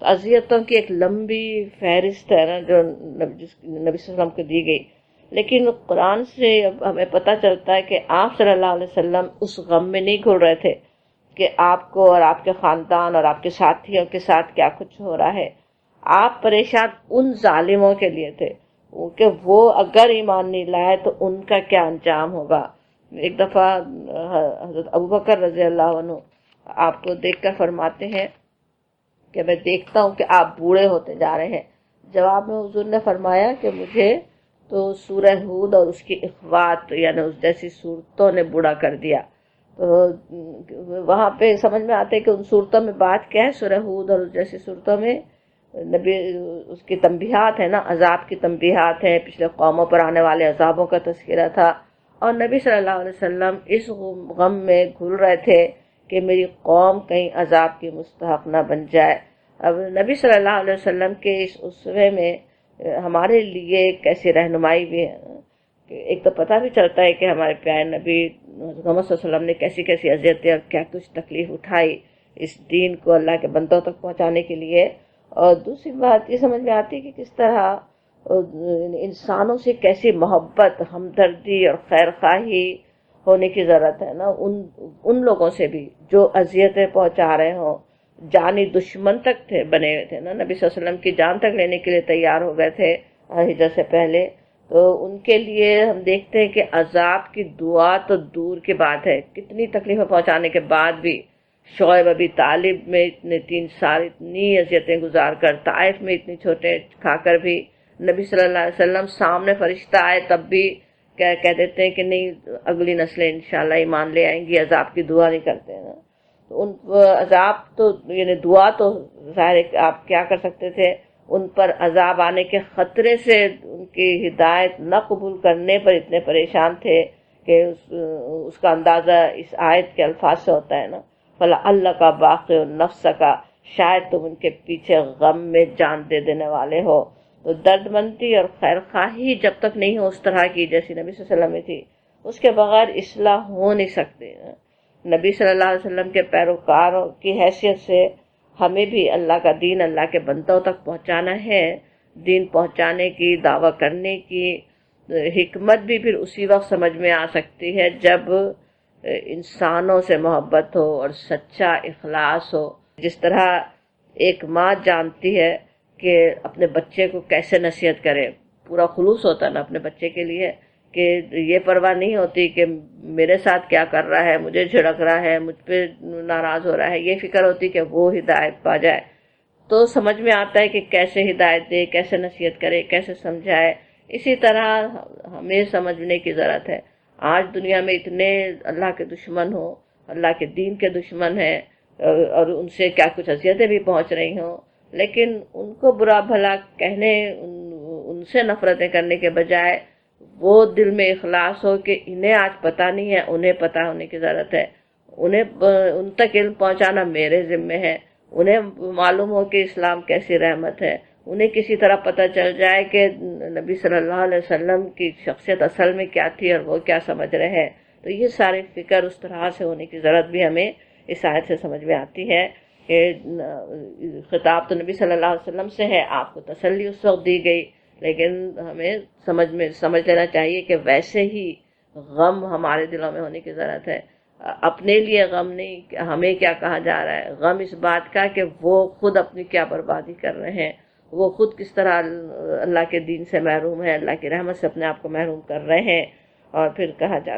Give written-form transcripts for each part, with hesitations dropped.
تو اذیتوں کی ایک لمبی فہرست ہے نا جو نبی صلی اللہ علیہ وسلم کو دی گئی، لیکن قرآن سے اب ہمیں پتہ چلتا ہے کہ آپ صلی اللہ علیہ وسلم اس غم میں نہیں گھل رہے تھے کہ آپ کو اور آپ کے خاندان اور آپ کے ساتھیوں کے ساتھ کیا کچھ ہو رہا ہے. آپ پریشان ان ظالموں کے لیے تھے کہ وہ اگر ایمان نہیں لائے تو ان کا کیا انجام ہوگا. ایک دفعہ حضرت ابوبکر رضی اللہ عنہ آپ کو دیکھ کر فرماتے ہیں کہ میں دیکھتا ہوں کہ آپ بوڑھے ہوتے جا رہے ہیں. جواب میں حضور نے فرمایا کہ مجھے تو سورہ ہود اور اس کی اخوات یعنی اس جیسی صورتوں نے بوڑھا کر دیا. تو وہاں پہ سمجھ میں آتے کہ ان صورتوں میں بات کیا ہے. سورہ ہود اور اس جیسی صورتوں میں نبی اس کی تنبیہات ہیں نا، عذاب کی تنبیہات ہیں، پچھلے قوموں پر آنے والے عذابوں کا تذکرہ تھا. اور نبی صلی اللہ علیہ وسلم اس غم میں گھل رہے تھے کہ میری قوم کہیں عذاب کی مستحق نہ بن جائے. اب نبی صلی اللہ علیہ وسلم کے اس اسوے میں ہمارے لیے کیسی رہنمائی بھی ہے. ایک تو پتہ بھی چلتا ہے کہ ہمارے پیارے نبی محمد صلی اللہ علیہ وسلم نے کیسی کیسی اذیتیں اور کیا کچھ تکلیف اٹھائی اس دین کو اللہ کے بندوں تک پہنچانے کے لیے. اور دوسری بات یہ سمجھ میں آتی ہے کہ کس طرح انسانوں سے کیسی محبت، ہمدردی اور خیر خواہی ہونے کی ضرورت ہے نا، ان لوگوں سے بھی جو اذیتیں پہنچا رہے ہوں. جانی دشمن تک تھے بنے ہوئے تھے نا، نبی صلی اللہ علیہ وسلم کی جان تک لینے کے لیے تیار ہو گئے تھے ہجرت سے پہلے. تو ان کے لیے ہم دیکھتے ہیں کہ عذاب کی دعا تو دور کی بات ہے، کتنی تکلیفیں پہنچانے کے بعد بھی شعیب ابی طالب میں اتنے 3 سال اتنی اذیتیں گزار کر، طائف میں اتنی چھوٹے کھا کر بھی نبی صلی اللہ علیہ وسلم سامنے فرشتہ آئے تب بھی کہہ دیتے ہیں کہ نہیں اگلی نسلیں انشاءاللہ ایمان لے آئیں گی، عذاب کی دعا نہیں کرتے ہیں. تو ان عذاب تو یعنی دعا تو ظاہر ہے کہ آپ کیا کر سکتے تھے، ان پر عذاب آنے کے خطرے سے ان کی ہدایت نہ قبول کرنے پر اتنے پریشان تھے کہ اس کا اندازہ اس آیت کے الفاظ سے ہوتا ہے نا، فَلَعَلَّكَ بَاخِعٌ نَفْسَكَ، شاید تم ان کے پیچھے غم میں جان دے دینے والے ہو. تو درد مندی اور خیر خواہی جب تک نہیں ہو اس طرح کی جیسی نبی صلی اللہ علیہ وسلم میں تھی، اس کے بغیر اصلاح ہو نہیں سکتی. نبی صلی اللہ علیہ وسلم کے پیروکاروں کی حیثیت سے ہمیں بھی اللہ کا دین اللہ کے بندوں تک پہنچانا ہے. دین پہنچانے کی، دعویٰ کرنے کی حکمت بھی پھر اسی وقت سمجھ میں آ سکتی ہے جب انسانوں سے محبت ہو اور سچا اخلاص ہو. جس طرح ایک ماں جانتی ہے کہ اپنے بچے کو کیسے نصیحت کرے، پورا خلوص ہوتا ہے نا اپنے بچے کے لیے، کہ یہ پرواہ نہیں ہوتی کہ میرے ساتھ کیا کر رہا ہے، مجھے جھڑک رہا ہے، مجھ پہ ناراض ہو رہا ہے، یہ فکر ہوتی کہ وہ ہدایت پا جائے. تو سمجھ میں آتا ہے کہ کیسے ہدایت دے، کیسے نصیحت کرے، کیسے سمجھائے. اسی طرح ہمیں سمجھنے کی ضرورت ہے. آج دنیا میں اتنے اللہ کے دشمن ہوں، اللہ کے دین کے دشمن ہیں، اور ان سے کیا کچھ اذیتیں بھی پہنچ رہی ہوں، لیکن ان کو برا بھلا کہنے، ان سے نفرتیں کرنے کے بجائے وہ دل میں اخلاص ہو کہ انہیں آج پتہ نہیں ہے، انہیں پتہ ہونے کی ضرورت ہے. ان تک علم پہنچانا میرے ذمے ہے. انہیں معلوم ہو کہ اسلام کیسی رحمت ہے. انہیں کسی طرح پتہ چل جائے کہ نبی صلی اللہ علیہ وسلم کی شخصیت اصل میں کیا تھی اور وہ کیا سمجھ رہے ہیں. تو یہ سارے فکر اس طرح سے ہونے کی ضرورت بھی ہمیں اس آیت سے سمجھ میں آتی ہے کہ خطاب تو نبی صلی اللہ علیہ وسلم سے ہے، آپ کو تسلی اس وقت دی گئی، لیکن ہمیں سمجھ لینا چاہیے کہ ویسے ہی غم ہمارے دلوں میں ہونے کی ضرورت ہے. اپنے لیے غم نہیں کہ ہمیں کیا کہا جا رہا ہے، غم اس بات کا کہ وہ خود اپنی کیا بربادی کر رہے ہیں، وہ خود کس طرح اللہ کے دین سے محروم ہے، اللہ کی رحمت سے اپنے آپ کو محروم کر رہے ہیں. اور پھر کہا جا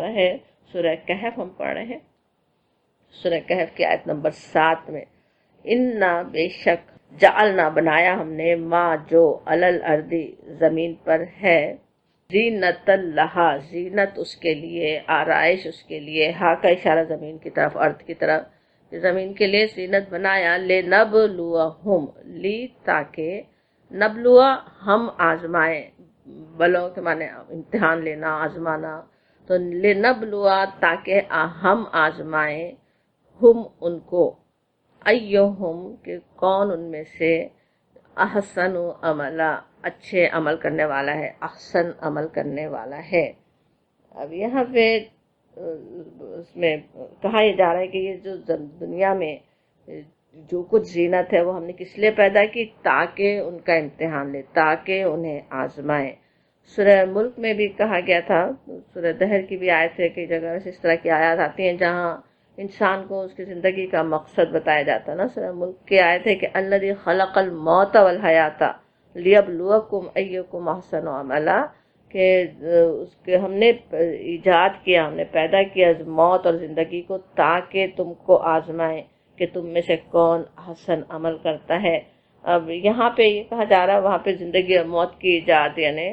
رہا ہے، سورہ کہف ہم پڑھ رہے ہیں، سورہ کہف کی آیت نمبر 7 میں، اِنَّا بے شک جعلنا بنایا ہم نے ما جو علل ارضی زمین پر ہے، زینت لہا زینت اس کے لیے، آرائش اس کے لیے، ہا کا اشارہ زمین کی طرف، ارض کی طرف، زمین کے لیے زینت بنایا، لنبلوہم لی تاکہ، نبلوا ہم آزمائیں، بلو کے معنی امتحان لینا، آزمانا، تو لنبلوا تاکہ ہم آزمائیں، ہم ان کو، ایہم کہ کون ان میں سے، احسن عملا اچھے عمل کرنے والا ہے، احسن عمل کرنے والا ہے. اب یہاں پہ اس میں کہا یہ جا رہا ہے کہ یہ جو دنیا میں جو کچھ زینت ہے وہ ہم نے کس لیے پیدا کی؟ تاکہ ان کا امتحان لے، تاکہ انہیں آزمائیں۔ سورہ ملک میں بھی کہا گیا تھا، سورہ دہر کی بھی آیت ہے، کئی جگہ اس طرح کی آیات آتی ہیں جہاں انسان کو اس کی زندگی کا مقصد بتایا جاتا ہے نا۔ سورہ ملک کی آیت ہے کہ الذی خلق الموت والحیات لیبلوکم ایکم احسن عملا، کہ اس کے ہم نے ایجاد کیا، ہم نے پیدا کیا موت اور زندگی کو تاکہ تم کو آزمائیں کہ تم میں سے کون حسن عمل کرتا ہے۔ اب یہاں پہ یہ کہا جا رہا ہے، وہاں پہ زندگی اور موت کی ایجاد، یعنی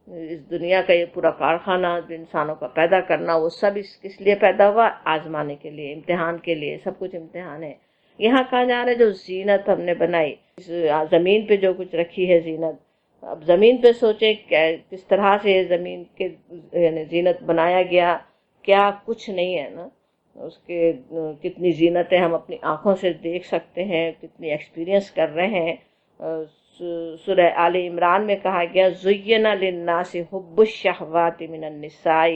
اس دنیا کا یہ پورا کارخانہ جو انسانوں کا پیدا کرنا، وہ سب کس لیے پیدا ہوا؟ آزمانے کے لیے، امتحان کے لیے، سب کچھ امتحان ہے۔ یہاں کہا جا رہا ہے جو زینت ہم نے بنائی، زمین پہ جو کچھ رکھی ہے زینت، اب زمین پہ سوچیں کس طرح سے یہ زمین کے یعنی زینت بنایا گیا، کیا کچھ نہیں ہے نا اس کے، کتنی زینتیں ہم اپنی آنکھوں سے دیکھ سکتے ہیں، کتنی ایکسپیرینس کر رہے ہیں۔ سورہ آل عمران میں کہا گیا زُيِّنَ لِلنَّاسِ حُبُّ الشَّهَوَاتِ مِنَ النِّسَاءِ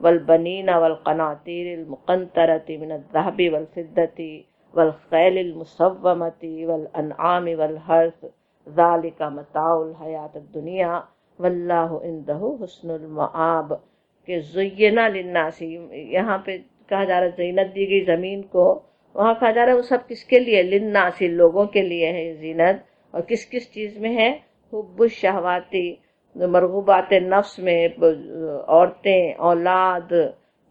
وَالْبَنِينَ وَالْقَنَاطِيرِ الْمُقَنطَرَةِ مِنَ الذَّهَبِ وَالْفِضَّةِ وَالْخَيْلِ الْمُسَوَّمَةِ وَالْأَنْعَامِ وَالْحَرْثِ ذَلِكَ مَتَاعُ الْحَيَاةِ الدُّنْيَا وَاللَّهُ عِندَهُ حُسْنُ الْمَآبِ، کہ زُيِّنَ لِلنَّاسِ، یہاں پہ کہا جا رہا ہے زینت دی گئی زمین کو، وہاں کہا جا رہا ہے وہ سب کس کے لیے؟ للناس، لوگوں کے لیے ہے یہ زینت۔ اور کس کس چیز میں ہے؟ حب الشہواتی، مرغوبات نفس میں، عورتیں، اولاد،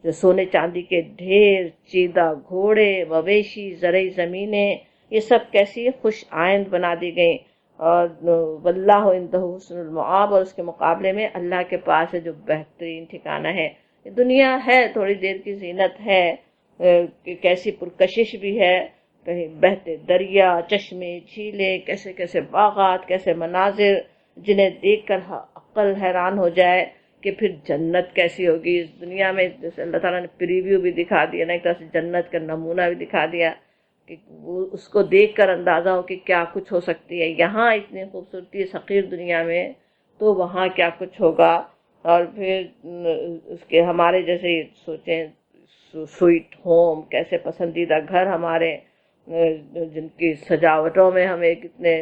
جو سونے چاندی کے ڈھیر، چیدہ گھوڑے، مویشی، زرعی زمینیں، یہ سب کیسی خوش آئند بنا دی گئیں۔ اور واللہ عندہ حسن المآب، اور اس کے مقابلے میں اللہ کے پاس ہے جو بہترین ٹھکانہ ہے۔ دنیا ہے تھوڑی دیر کی زینت ہے، کہ کیسی پرکشش بھی ہے، کہیں بہتے دریا، چشمے، جھیلیں، کیسے کیسے باغات، کیسے مناظر جنہیں دیکھ کر عقل حیران ہو جائے کہ پھر جنت کیسی ہوگی۔ اس دنیا میں جیسے اللہ تعالیٰ نے پریویو بھی دکھا دیا نا، ایک طرح سے جنت کا نمونہ بھی دکھا دیا کہ وہ اس کو دیکھ کر اندازہ ہو کہ کیا کچھ ہو سکتی ہے یہاں اتنی خوبصورتی اس حقیر دنیا میں، تو وہاں کیا کچھ ہوگا۔ اور پھر اس کے ہمارے جیسے سوچیں سوئٹ ہوم، کیسے پسندیدہ گھر ہمارے، جن کی سجاوٹوں میں ہمیں کتنے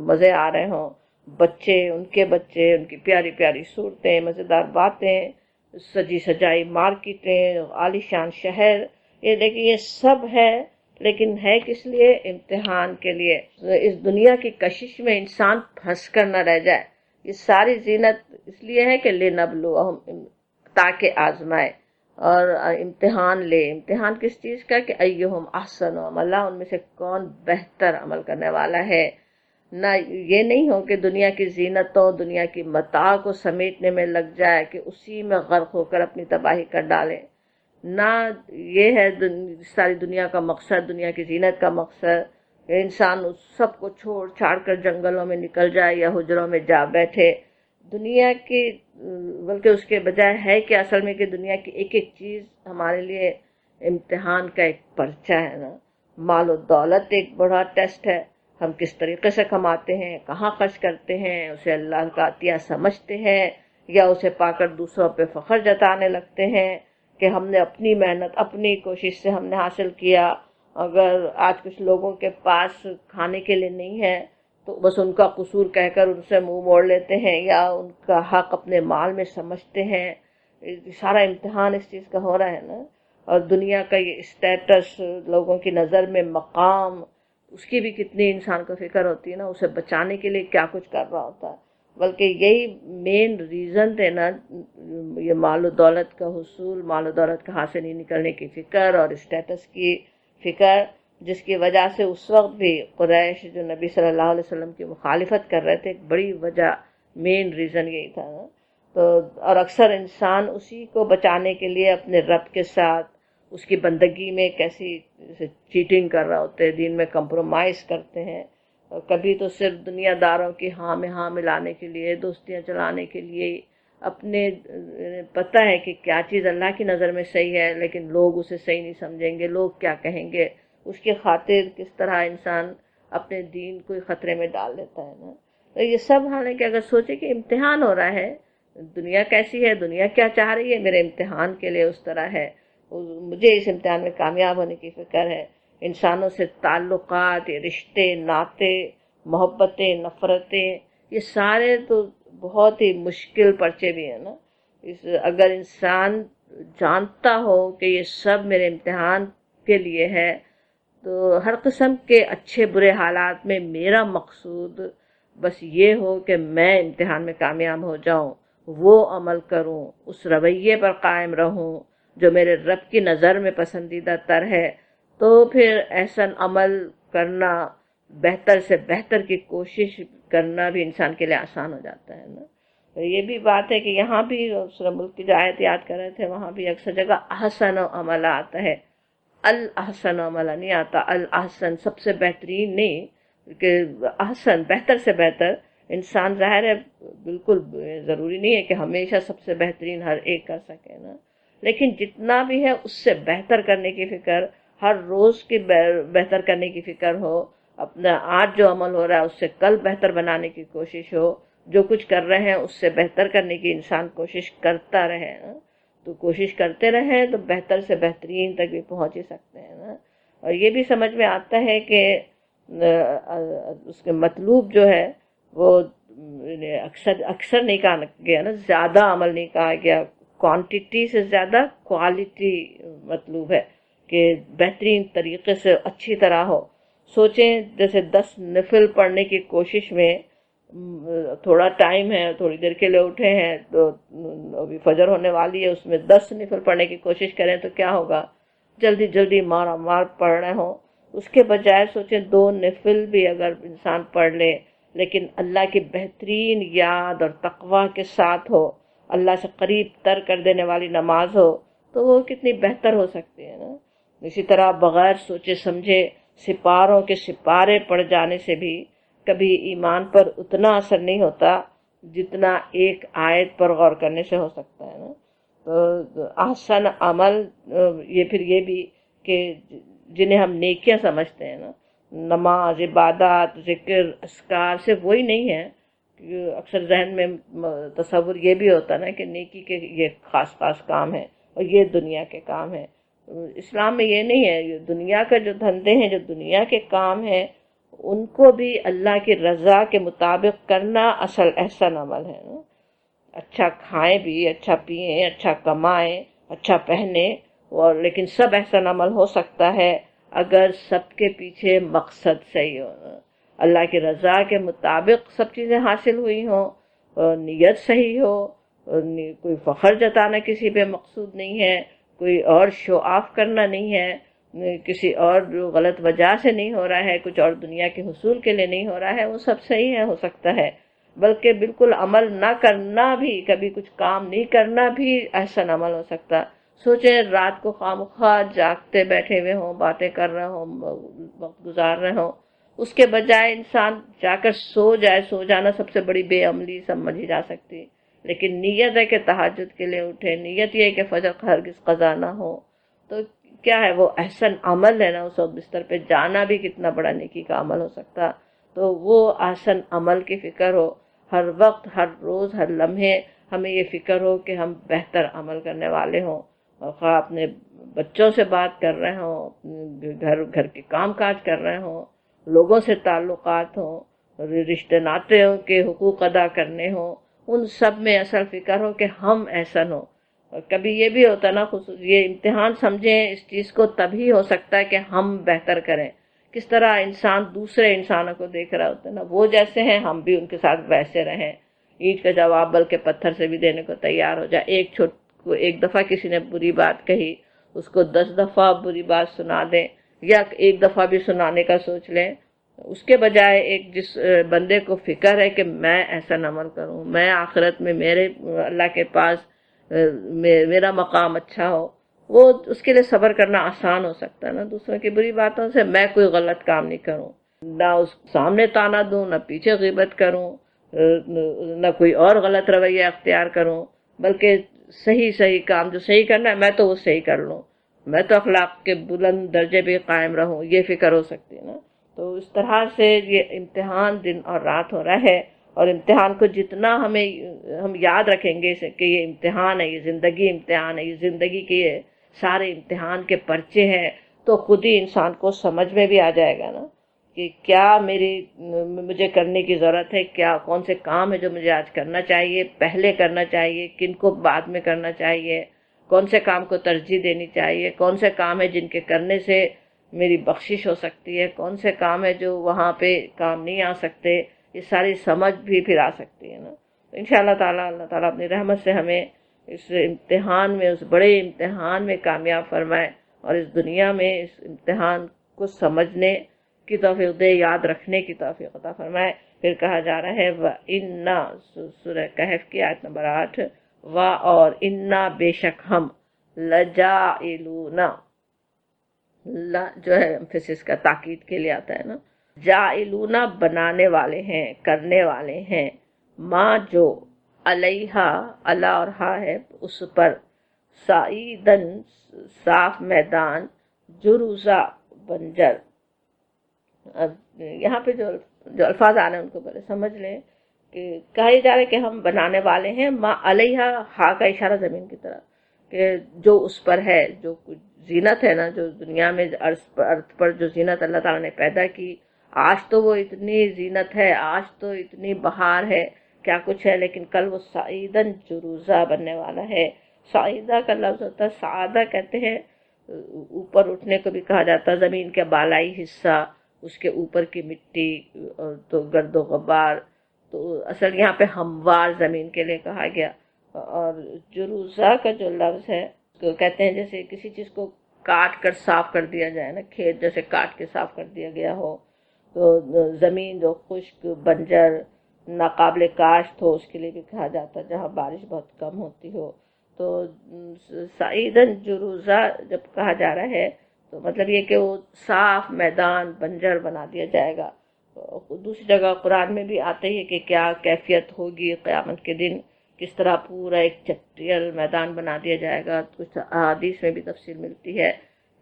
مزے آ رہے ہوں، بچے، ان کے بچے، ان کی پیاری پیاری صورتیں، مزیدار باتیں، سجی سجائی مارکیٹیں، عالیشان شہر، یہ لیکن یہ سب ہے، لیکن ہے کس لیے؟ امتحان کے لیے۔ اس دنیا کی کشش میں انسان پھنس کر نہ رہ جائے۔ یہ ساری زینت اس لیے ہے کہ لنبلوہم، تاکہ آزمائے اور امتحان لے۔ امتحان کس چیز کا؟ کہ ایہم احسن عملا، ان میں سے کون بہتر عمل کرنے والا ہے۔ نہ یہ نہیں ہو کہ دنیا کی زینتوں، دنیا کی متاع کو سمیٹنے میں لگ جائے کہ اسی میں غرق ہو کر اپنی تباہی کر ڈالے۔ نہ یہ ہے ساری دنیا کا مقصد، دنیا کی زینت کا مقصد کہ انسان اس سب کو چھوڑ چھاڑ کر جنگلوں میں نکل جائے یا حجروں میں جا بیٹھے دنیا کی، بلکہ اس کے بجائے ہے کہ اصل میں کہ دنیا کی ایک ایک چیز ہمارے لیے امتحان کا ایک پرچہ ہے نا۔ مال و دولت ایک بڑا ٹیسٹ ہے، ہم کس طریقے سے کماتے ہیں، کہاں خرچ کرتے ہیں، اسے اللہ کا عطیہ سمجھتے ہیں یا اسے پا کر دوسروں پہ فخر جتانے لگتے ہیں کہ ہم نے اپنی محنت، اپنی کوشش سے ہم نے حاصل کیا۔ اگر آج کچھ لوگوں کے پاس کھانے کے لیے نہیں ہے تو بس ان کا قصور کہہ کر ان سے منہ موڑ لیتے ہیں یا ان کا حق اپنے مال میں سمجھتے ہیں۔ سارا امتحان اس چیز کا ہو رہا ہے نا۔ اور دنیا کا یہ اسٹیٹس، لوگوں کی نظر میں مقام، اس کی بھی کتنی انسان کو فکر ہوتی ہے نا، اسے بچانے کے لیے کیا کچھ کر رہا ہوتا ہے۔ بلکہ یہی مین ریزن تھے نا، یہ مال و دولت کا حصول، مال و دولت کا حاصل نہیں نکلنے کی فکر اور اسٹیٹس کی فکر، جس کی وجہ سے اس وقت بھی قریش جو نبی صلی اللہ علیہ وسلم کی مخالفت کر رہے تھے، ایک بڑی وجہ، مین ریزن یہی تھا نا۔ تو اور اکثر انسان اسی کو بچانے کے لیے اپنے رب کے ساتھ اس کی بندگی میں کیسی چیٹنگ کر رہا ہوتے ہیں، دین میں کمپرومائز کرتے ہیں، اور کبھی تو صرف دنیا داروں کی ہاں میں ہاں ملانے کے لیے، دوستیاں چلانے کے لیے، اپنے پتہ ہے کہ کیا چیز اللہ کی نظر میں صحیح ہے لیکن لوگ اسے صحیح نہیں سمجھیں گے، لوگ کیا کہیں گے، اس کی خاطر کس طرح انسان اپنے دین کو خطرے میں ڈال دیتا ہے نا۔ تو یہ سب حالانکہ اگر سوچے کہ امتحان ہو رہا ہے، دنیا کیسی ہے، دنیا کیا چاہ رہی ہے، میرے امتحان کے لیے اس طرح ہے، مجھے اس امتحان میں کامیاب ہونے کی فکر ہے، انسانوں سے تعلقات، یہ رشتے ناطے، محبتیں، نفرتیں، یہ سارے تو بہت ہی مشکل پرچے بھی ہیں نا. اگر انسان جانتا ہو کہ یہ سب میرے امتحان کے لیے ہے، تو ہر قسم کے اچھے برے حالات میں میرا مقصود بس یہ ہو کہ میں امتحان میں کامیاب ہو جاؤں، وہ عمل کروں، اس رویے پر قائم رہوں جو میرے رب کی نظر میں پسندیدہ تر ہے، تو پھر احسن عمل کرنا، بہتر سے بہتر کی کوشش کرنا بھی انسان کے لیے آسان ہو جاتا ہے نا. یہ بھی بات ہے کہ یہاں بھی سورہ ملک کی جو آیت یاد کر رہے تھے، وہاں بھی اکثر جگہ احسن و عمل آتا ہے، الاحسن عملہ نہیں آتا. الاحسن سب سے بہترین نہیں، کہ احسن بہتر سے بہتر. انسان ظاہر ہے بالکل ضروری نہیں ہے کہ ہمیشہ سب سے بہترین ہر ایک کر سکے نا، لیکن جتنا بھی ہے اس سے بہتر کرنے کی فکر، ہر روز کی بہتر کرنے کی فکر ہو، اپنا آج جو عمل ہو رہا ہے اس سے کل بہتر بنانے کی کوشش ہو، جو کچھ کر رہے ہیں اس سے بہتر کرنے کی انسان کوشش کرتا رہے نا. تو کوشش کرتے رہیں تو بہتر سے بہترین تک بھی پہنچ ہی سکتے ہیں نا. اور یہ بھی سمجھ میں آتا ہے کہ اس کے مطلوب جو ہے وہ اکثر نہیں کہا گیا نا، زیادہ عمل نہیں کہا گیا، کوانٹیٹی سے زیادہ کوالٹی مطلوب ہے، کہ بہترین طریقے سے اچھی طرح ہو. سوچیں جیسے 10 نفل پڑھنے کی کوشش میں تھوڑا ٹائم ہے، تھوڑی دیر کے لیے اٹھے ہیں تو ابھی فجر ہونے والی ہے، اس میں 10 نفل پڑھنے کی کوشش کریں تو کیا ہوگا؟ جلدی جلدی مارا مار پڑھ رہے ہوں. اس کے بجائے سوچیں 2 نفل بھی اگر انسان پڑھ لے، لیکن اللہ کی بہترین یاد اور تقوی کے ساتھ ہو، اللہ سے قریب تر کر دینے والی نماز ہو، تو وہ کتنی بہتر ہو سکتی ہے نا. اسی طرح بغیر سوچے سمجھے سپاروں کے سپارے پڑ جانے سے بھی کبھی ایمان پر اتنا اثر نہیں ہوتا جتنا ایک آیت پر غور کرنے سے ہو سکتا ہے نا. تو احسن عمل یہ پھر یہ بھی کہ جنہیں ہم نیکیاں سمجھتے ہیں نا، نماز، عبادات، ذکر، اذکار، صرف وہی نہیں ہے. اکثر ذہن میں تصور یہ بھی ہوتا نا کہ نیکی کے یہ خاص خاص کام ہیں اور یہ دنیا کے کام ہیں. اسلام میں یہ نہیں ہے. یہ دنیا کا جو دھندے ہیں، جو دنیا کے کام ہیں، ان کو بھی اللہ کی رضا کے مطابق کرنا اصل احسن عمل ہے نا. اچھا کھائیں بھی، اچھا پئیں، اچھا کمائیں، اچھا پہنیں، اور لیکن سب احسن عمل ہو سکتا ہے اگر سب کے پیچھے مقصد صحیح ہو، اللہ کی رضا کے مطابق سب چیزیں حاصل ہوئی ہوں، اور نیت صحیح ہو، اور کوئی فخر جتانا کسی پہ مقصود نہیں ہے، کوئی اور شو آف کرنا نہیں ہے، کسی اور غلط وجہ سے نہیں ہو رہا ہے، کچھ اور دنیا کے حصول کے لیے نہیں ہو رہا ہے، وہ سب صحیح ہے، ہو سکتا ہے. بلکہ بالکل عمل نہ کرنا بھی، کبھی کچھ کام نہیں کرنا بھی احسن عمل ہو سکتا. سوچیں رات کو خواہ جاگتے بیٹھے ہوئے ہوں، باتیں کر رہے ہوں، وقت گزار رہے ہوں، اس کے بجائے انسان جا کر سو جائے. سو جانا سب سے بڑی بے عملی سمجھی جا سکتی، لیکن نیت ہے کہ تہجد کے لیے اٹھے، نیت یہ ہے کہ فجر ہرگز قضا نہ ہو، تو کیا ہے وہ احسن عمل ہے نا. اس وقت بستر پہ جانا بھی کتنا بڑا نیکی کا عمل ہو سکتا. تو وہ احسن عمل کی فکر ہو ہر وقت، ہر روز، ہر لمحے ہمیں یہ فکر ہو کہ ہم بہتر عمل کرنے والے ہوں. اور خواہ اپنے بچوں سے بات کر رہے ہوں، گھر کے کام کاج کر رہے ہوں، لوگوں سے تعلقات ہوں، رشتے ناطے کے حقوق ادا کرنے ہوں، ان سب میں اصل فکر ہو کہ ہم احسن ہوں. اور کبھی یہ بھی ہوتا نا، یہ امتحان سمجھیں اس چیز کو تبھی ہو سکتا ہے کہ ہم بہتر کریں. کس طرح انسان دوسرے انسانوں کو دیکھ رہا ہوتا ہے نا، وہ جیسے ہیں ہم بھی ان کے ساتھ ویسے رہیں. اینٹ کا جواب بلکہ پتھر سے بھی دینے کو تیار ہو جائے. ایک دفعہ کسی نے بری بات کہی، اس کو 10 دفعہ بری بات سنا دیں، یا ایک دفعہ بھی سنانے کا سوچ لیں، اس کے بجائے ایک جس بندے کو فکر ہے کہ میں ایسا عمل کروں، میں آخرت میں میرے اللہ کے پاس میرا مقام اچھا ہو، وہ اس کے لیے صبر کرنا آسان ہو سکتا ہے نا. دوسروں کی بری باتوں سے میں کوئی غلط کام نہیں کروں، نہ اس سامنے تانا دوں، نہ پیچھے غیبت کروں، نہ کوئی اور غلط رویہ اختیار کروں، بلکہ صحیح کام جو صحیح کرنا ہے میں تو وہ صحیح کر لوں، میں تو اخلاق کے بلند درجے پہ قائم رہوں. یہ فکر ہو سکتی ہے نا. تو اس طرح سے یہ امتحان دن اور رات ہو رہا ہے، اور امتحان کو جتنا ہم یاد رکھیں گے کہ یہ امتحان ہے، یہ زندگی امتحان ہے، یہ زندگی کے سارے امتحان کے پرچے ہیں، تو خود ہی انسان کو سمجھ میں بھی آ جائے گا نا کہ کیا مجھے کرنے کی ضرورت ہے، کیا کون سے کام ہے جو مجھے آج کرنا چاہیے، پہلے کرنا چاہیے، کن کو بعد میں کرنا چاہیے، کون سے کام کو ترجیح دینی چاہیے، کون سے کام ہے جن کے کرنے سے میری بخشش ہو سکتی ہے، کون سے کام ہے جو وہاں پہ کام نہیں آ سکتے، یہ ساری سمجھ بھی پھر آ سکتی ہے نا. تو انشاءاللہ تعالیٰ اللہ تعالیٰ اپنی رحمت سے ہمیں اس امتحان میں، اس بڑے امتحان میں کامیاب فرمائے، اور اس دنیا میں اس امتحان کو سمجھنے کی توفیق دے، یاد رکھنے کی توفیق عطا فرمائے. پھر کہا جا رہا ہے وَإِنَّا، سورہ کہف کی آیت نمبر 8، اور انا بے شک ہم لجائلون، جو ہے امفسس کا تاکید کے لیے آتا ہے نا، جائلون بنانے والے ہیں، کرنے والے ہیں، ماں جو علیہا، اللہ اور ہا ہے اس پر، سعیدن صاف میدان، جروزہ بنجر. اب یہاں پہ جو الفاظ آ رہے ہیں ان کو پہلے سمجھ لیں کہ کہا یہ جا رہا ہے کہ ہم بنانے والے ہیں، ما علیہا، ہا کا اشارہ زمین کی طرف، کہ جو اس پر ہے، جو کچھ زینت ہے نا، جو دنیا میں ارض پر جو زینت اللہ تعالیٰ نے پیدا کی، آج تو وہ اتنی زینت ہے، آج تو اتنی بہار ہے، کیا کچھ ہے، لیکن کل وہ سعیدن جروزہ بننے والا ہے. سعیدہ کا لفظ ہوتا ہے، سعادہ کہتے ہیں اوپر اٹھنے کو بھی کہا جاتا ہے، زمین کے بالائی حصہ، اس کے اوپر کی مٹی اور تو گرد و غبار، تو اصل یہاں پہ ہموار زمین کے لیے کہا گیا. اور جروزہ کا جو لفظ ہے تو کہتے ہیں جیسے کسی چیز کو کاٹ کر صاف کر دیا جائے نا، کھیت جیسے کاٹ کے صاف کر دیا گیا ہو، تو زمین جو خشک بنجر ناقابل کاشت ہو اس کے لیے بھی کہا جاتا ہے، جہاں بارش بہت کم ہوتی ہو. تو سعیدن جروزہ جب کہا جا رہا ہے تو مطلب یہ کہ وہ صاف میدان بنجر بنا دیا جائے گا. دوسری جگہ قرآن میں بھی آتے ہی کہ کیا کیفیت ہوگی قیامت کے دن، کس طرح پورا ایک چٹیل میدان بنا دیا جائے گا. کچھ احادیث میں بھی تفصیل ملتی ہے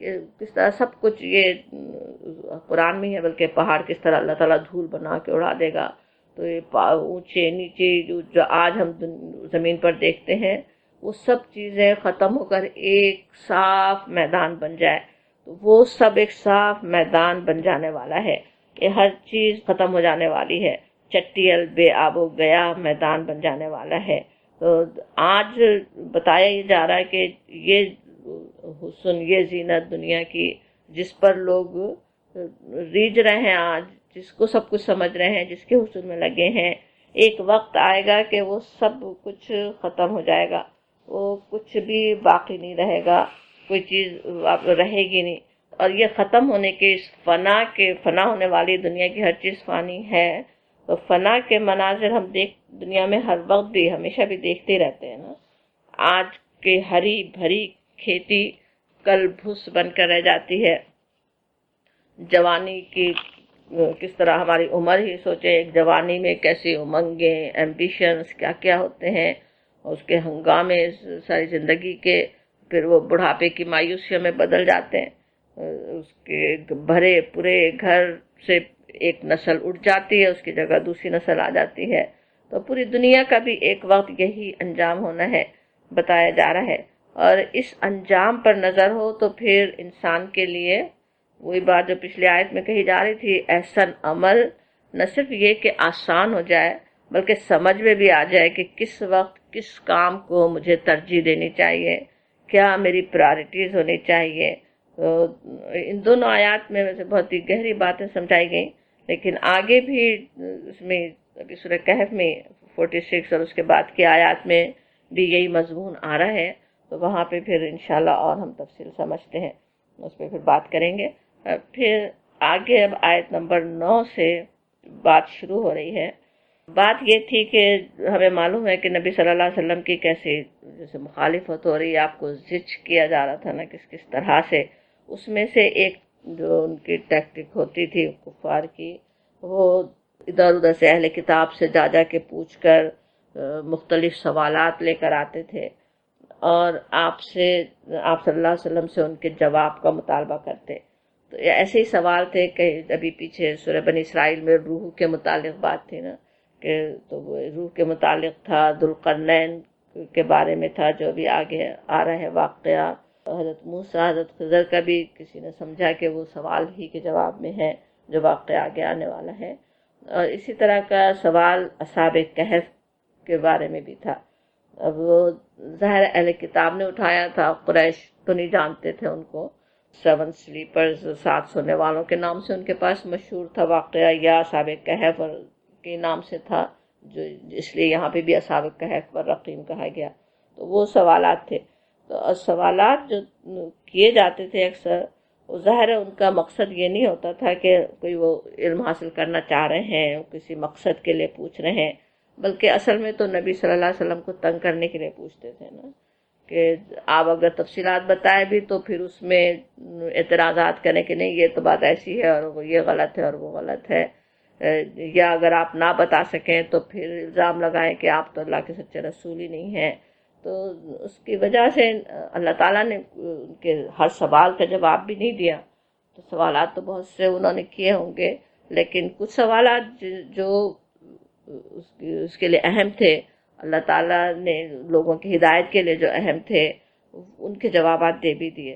کہ کس طرح سب کچھ، یہ قرآن میں ہے بلکہ پہاڑ کس طرح اللہ تعالیٰ دھول بنا کے اڑا دے گا. تو یہ اونچے نیچے جو آج ہم زمین پر دیکھتے ہیں وہ سب چیزیں ختم ہو کر ایک صاف میدان بن جائے، تو وہ سب ایک صاف میدان بن جانے والا ہے کہ ہر چیز ختم ہو جانے والی ہے، چٹیل بے آب و گیا میدان بن جانے والا ہے. تو آج بتایا یہ جا رہا ہے کہ یہ حسن، یہ زینت دنیا کی جس پر لوگ ریجھ رہے ہیں، آج جس کو سب کچھ سمجھ رہے ہیں، جس کے حسن میں لگے ہیں، ایک وقت آئے گا کہ وہ سب کچھ ختم ہو جائے گا، وہ کچھ بھی باقی نہیں رہے گا، کوئی چیز رہے گی نہیں. اور یہ ختم ہونے کے، اس فنا ہونے والی دنیا کی ہر چیز فانی ہے. تو فنا کے مناظر ہم دنیا میں ہر وقت بھی، ہمیشہ بھی دیکھتے رہتے ہیں نا. آج کے ہری بھری کھیتی کل بھس بن کر رہ جاتی ہے. جوانی کی کس طرح ہماری عمر ہی سوچے، ایک جوانی میں کیسی امنگیں، ایمبیشنز کیا کیا ہوتے ہیں، اور اس کے ہنگامے ساری زندگی کے، پھر وہ بڑھاپے کی مایوسیوں میں بدل جاتے ہیں. اس کے بھرے پورے گھر سے ایک نسل اٹھ جاتی ہے، اس کی جگہ دوسری نسل آ جاتی ہے. تو پوری دنیا کا بھی ایک وقت یہی انجام ہونا ہے، بتایا جا رہا ہے. اور اس انجام پر نظر ہو تو پھر انسان کے لیے وہی بات جو پچھلی آیت میں کہی جا رہی تھی، احسن عمل نہ صرف یہ کہ آسان ہو جائے بلکہ سمجھ میں بھی آ جائے کہ کس وقت کس کام کو مجھے ترجیح دینی چاہیے، کیا میری پرائرٹیز ہونی چاہیے. تو ان دونوں آیات میں ویسے بہت ہی گہری باتیں سمجھائی گئیں، لیکن آگے بھی اس میں ابھی سورہ کہف میں 46 اور اس کے بعد کی آیات میں بھی یہی مضمون آ رہا ہے. تو وہاں پہ پھر انشاءاللہ اور ہم تفصیل سمجھتے ہیں، اس پہ پھر بات کریں گے. پھر آگے اب آیت نمبر 9 سے بات شروع ہو رہی ہے. بات یہ تھی کہ ہمیں معلوم ہے کہ نبی صلی اللہ علیہ وسلم کی کیسے جیسے مخالفت ہو رہی ہے، آپ کو زج کیا جا رہا تھا نا کس طرح سے. اس میں سے ایک جو ان کی ٹیکٹک ہوتی تھی کفار کی، وہ ادھر ادھر سے اہل کتاب سے جا کے پوچھ کر مختلف سوالات لے کر آتے تھے، اور آپ صلی اللہ علیہ وسلم سے ان کے جواب کا مطالبہ کرتے. تو ایسے ہی سوال تھے کہ ابھی پیچھے سورہ بنی اسرائیل میں روح کے متعلق بات تھی نا، کہ تو وہ روح کے متعلق تھا، ذوالقرنین کے بارے میں تھا جو بھی آگے آ رہا ہے واقعہ. حضرت موسیٰ حضرت خضر کا بھی کسی نے سمجھا کہ وہ سوال ہی کے جواب میں ہے جو واقعہ آگے آنے والا ہے. اور اسی طرح کا سوال اصحاب کہف کے بارے میں بھی تھا. اب وہ ظاہر اہل کتاب نے اٹھایا تھا، قریش تو نہیں جانتے تھے ان کو. 7 سلیپرز، 7 سونے والوں کے نام سے ان کے پاس مشہور تھا واقعہ، یا اصحاب کہف کے نام سے تھا، جو اس لیے یہاں پہ بھی اصحاب کہف پر رقیم کہا گیا. تو وہ سوالات تھے. تو سوالات جو کیے جاتے تھے اکثر، وہ ظاہر ہے ان کا مقصد یہ نہیں ہوتا تھا کہ کوئی وہ علم حاصل کرنا چاہ رہے ہیں، کسی مقصد کے لیے پوچھ رہے ہیں، بلکہ اصل میں تو نبی صلی اللہ علیہ وسلم کو تنگ کرنے کے لیے پوچھتے تھے نا، کہ آپ اگر تفصیلات بتائے بھی تو پھر اس میں اعتراضات کریں کہ نہیں یہ تو بات ایسی ہے اور یہ غلط ہے اور وہ غلط ہے، یا اگر آپ نہ بتا سکیں تو پھر الزام لگائیں کہ آپ تو اللہ کے سچے رسول ہی نہیں ہیں. تو اس کی وجہ سے اللہ تعالیٰ نے ان کے ہر سوال کا جواب بھی نہیں دیا. تو سوالات تو بہت سے انہوں نے کیے ہوں گے، لیکن کچھ سوالات جو اس کے لیے اہم تھے، اللہ تعالیٰ نے لوگوں کی ہدایت کے لیے جو اہم تھے ان کے جوابات دے بھی دیے.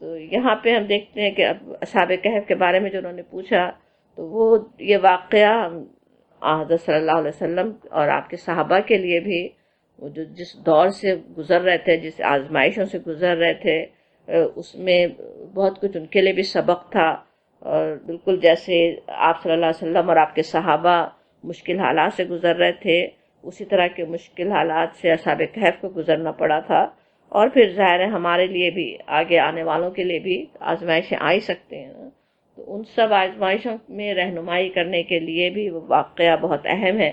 تو یہاں پہ ہم دیکھتے ہیں کہ اب اصحاب کہف کے بارے میں جو انہوں نے پوچھا، تو وہ یہ واقعہ حضرت صلی اللہ علیہ وسلم اور آپ کے صحابہ کے لیے بھی، وہ جو جس دور سے گزر رہے تھے، جس آزمائشوں سے گزر رہے تھے، اس میں بہت کچھ ان کے لیے بھی سبق تھا. اور بالکل جیسے آپ صلی اللہ علیہ وسلم اور آپ کے صحابہ مشکل حالات سے گزر رہے تھے، اسی طرح کے مشکل حالات سے اصحاب کہف کو گزرنا پڑا تھا. اور پھر ظاہر ہے ہمارے لیے بھی، آگے آنے والوں کے لیے بھی آزمائشیں آ ہی سکتے ہیں. تو ان سب آزمائشوں میں رہنمائی کرنے کے لیے بھی وہ واقعہ بہت اہم ہے.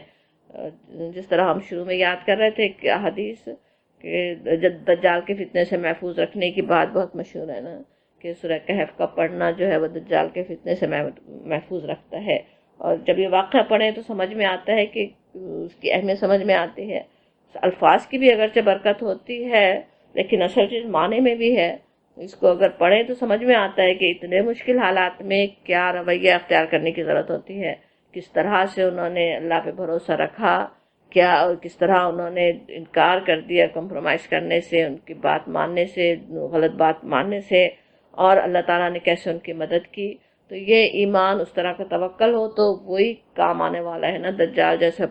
جس طرح ہم شروع میں یاد کر رہے تھے کہ حدیث کہ دجال کے فتنے سے محفوظ رکھنے کی بات بہت مشہور ہے نا، کہ سورہ کہف کا پڑھنا جو ہے وہ دجال کے فتنے سے محفوظ رکھتا ہے. اور جب یہ واقعہ پڑھیں تو سمجھ میں آتا ہے کہ اس کی اہمیت سمجھ میں آتی ہے. الفاظ کی بھی اگرچہ برکت ہوتی ہے، لیکن اصل چیز معنی میں بھی ہے. اس کو اگر پڑھیں تو سمجھ میں آتا ہے کہ اتنے مشکل حالات میں کیا رویہ اختیار کرنے کی ضرورت ہوتی ہے، کس طرح سے انہوں نے اللہ پہ بھروسہ رکھا، کیا اور کس طرح انہوں نے انکار کر دیا کمپرومائز کرنے سے، ان کی بات ماننے سے، غلط بات ماننے سے، اور اللہ تعالیٰ نے کیسے ان کی مدد کی. تو یہ ایمان، اس طرح کا توکل ہو تو وہی کام آنے والا ہے نا. دجال جیسا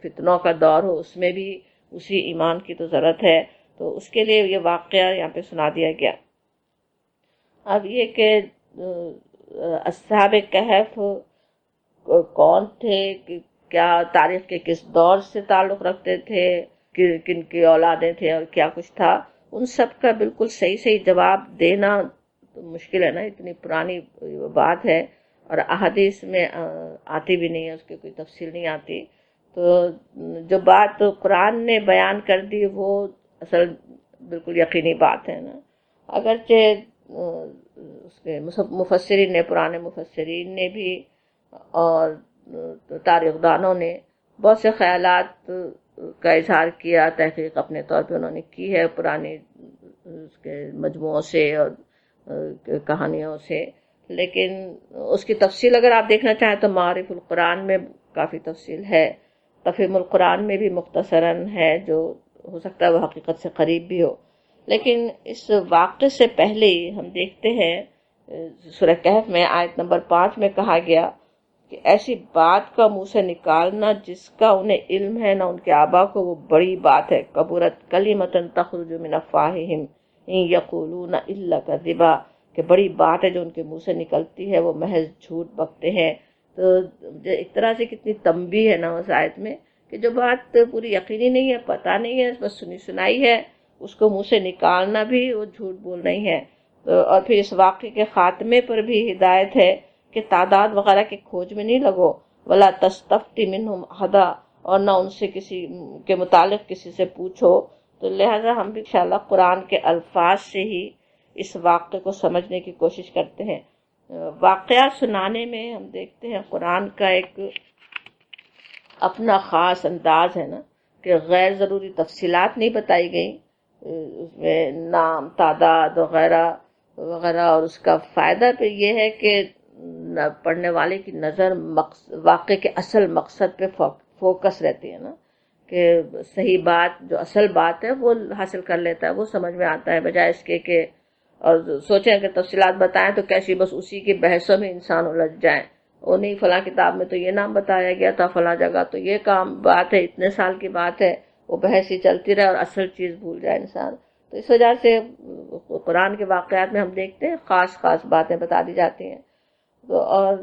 فتنوں کا دور ہو، اس میں بھی اسی ایمان کی تو ضرورت ہے. تو اس کے لیے یہ واقعہ یہاں پہ سنا دیا گیا. اب یہ کہ اصحاب کہف کون تھے، کیا تاریخ کے کس دور سے تعلق رکھتے تھے، کن کی اولادیں تھے اور کیا کچھ تھا، ان سب کا بالکل صحیح صحیح جواب دینا تو مشکل ہے نا، اتنی پرانی بات ہے اور احادیث میں آتی بھی نہیں ہے، اس کی کوئی تفصیل نہیں آتی. تو جو بات قرآن نے بیان کر دی وہ اصل بالکل یقینی بات ہے نا. اگرچہ اس کے مفسرین نے، پرانے مفسرین نے بھی اور تاریخ دانوں نے بہت سے خیالات کا اظہار کیا، تحقیق اپنے طور پہ انہوں نے کی ہے پرانی اس کے مجموعوں سے اور کہانیوں سے. لیکن اس کی تفصیل اگر آپ دیکھنا چاہیں تو معارف القرآن میں کافی تفصیل ہے، تفہیم القرآن میں بھی مختصراً ہے، جو ہو سکتا ہے وہ حقیقت سے قریب بھی ہو. لیکن اس واقعے سے پہلے ہی ہم دیکھتے ہیں سورہ کہف میں آیت نمبر 5 میں کہا گیا کہ ایسی بات کا منہ سے نکالنا جس کا انہیں علم ہے نہ ان کے آبا کو، وہ بڑی بات ہے. کبرت کلمۃ تخرج من افواہہم ان یقولون الا کذبا، کہ بڑی بات ہے جو ان کے منہ سے نکلتی ہے، وہ محض جھوٹ بکتے ہیں. تو ایک طرح سے کتنی تنبیہ ہے نا اس آیت میں، کہ جو بات پوری یقینی نہیں ہے، پتہ نہیں ہے، بس سنی سنائی ہے، اس کو منہ سے نکالنا بھی وہ جھوٹ بولنا ہی ہے. اور پھر اس واقعے کے خاتمے پر بھی ہدایت ہے کہ تعداد وغیرہ کے کھوج میں نہیں لگو، ولا تستفتی منہم احدا، اور نہ ان سے کسی کے متعلق کسی سے پوچھو. تو لہذا ہم بھی انشاءاللہ قرآن کے الفاظ سے ہی اس واقعے کو سمجھنے کی کوشش کرتے ہیں. واقعات سنانے میں ہم دیکھتے ہیں قرآن کا ایک اپنا خاص انداز ہے نا، کہ غیر ضروری تفصیلات نہیں بتائی گئیں، اس میں نام، تعداد وغیرہ وغیرہ. اور اس کا فائدہ پہ یہ ہے کہ پڑھنے والے کی نظر واقعے کے اصل مقصد پہ فوکس رہتی ہے نا، کہ صحیح بات جو اصل بات ہے وہ حاصل کر لیتا ہے، وہ سمجھ میں آتا ہے، بجائے اس کے کہ اور سوچیں کہ تفصیلات بتائیں تو کیسی بس اسی کی بحثوں میں انسان الجھ جائیں، وہ نہیں فلاں کتاب میں تو یہ نام بتایا گیا تھا، فلاں جگہ تو یہ کام بات ہے، اتنے سال کی بات ہے، وہ بحث ہی چلتی رہے اور اصل چیز بھول جائے انسان۔ تو اس وجہ سے قرآن کے واقعات میں ہم دیکھتے ہیں خاص خاص باتیں بتا دی جاتی ہیں۔ تو اور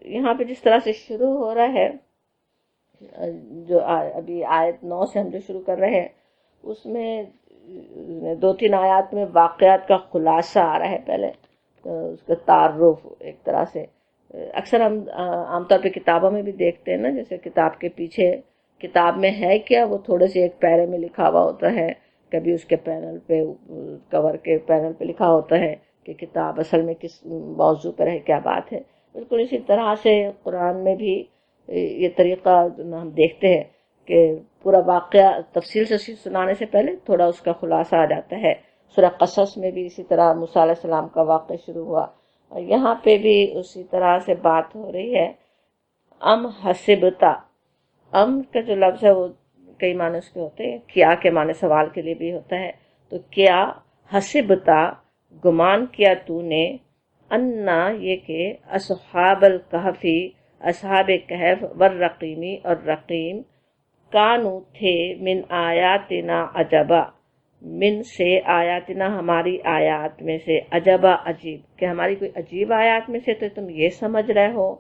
یہاں پہ جس طرح سے شروع ہو رہا ہے، جو ابھی آیت 9 سے ہم جو شروع کر رہے ہیں، اس میں 2-3 آیات میں واقعات کا خلاصہ آ رہا ہے پہلے، اس کا تعارف ایک طرح سے۔ اکثر ہم عام طور پہ کتابوں میں بھی دیکھتے ہیں نا، جیسے کتاب کے پیچھے کتاب میں ہے کیا وہ تھوڑے سے ایک پیرے میں لکھا ہوا ہوتا ہے، کبھی اس کے پینل پہ، کور کے پینل پہ لکھا ہوتا ہے کہ کتاب اصل میں کس موضوع پر ہے، کیا بات ہے۔ بالکل اسی طرح سے قرآن میں بھی یہ طریقہ ہم دیکھتے ہیں کہ پورا واقعہ تفصیل سے سنانے سے پہلے تھوڑا اس کا خلاصہ آ جاتا ہے۔ سورہ قصص میں بھی اسی طرح موسیٰ علیہ السلام کا واقعہ شروع ہوا، اور یہاں پہ بھی اسی طرح سے بات ہو رہی ہے۔ ام حسبتا، ام کا جو لفظ ہے وہ کئی معنی اس کے ہوتے ہیں، کیا کے معنی سوال کے لیے بھی ہوتا ہے، تو کیا حسبتا گمان کیا تو نے، انا یہ کہ اصحاب الکہفی اصحاب کہف والرقیمی اور رقیم، کانو تھے من آیاتنا عجبا، من سے آیاتنا ہماری آیات میں سے، عجبا عجیب، کہ ہماری کوئی عجیب آیات میں سے تو تم یہ سمجھ رہے ہو۔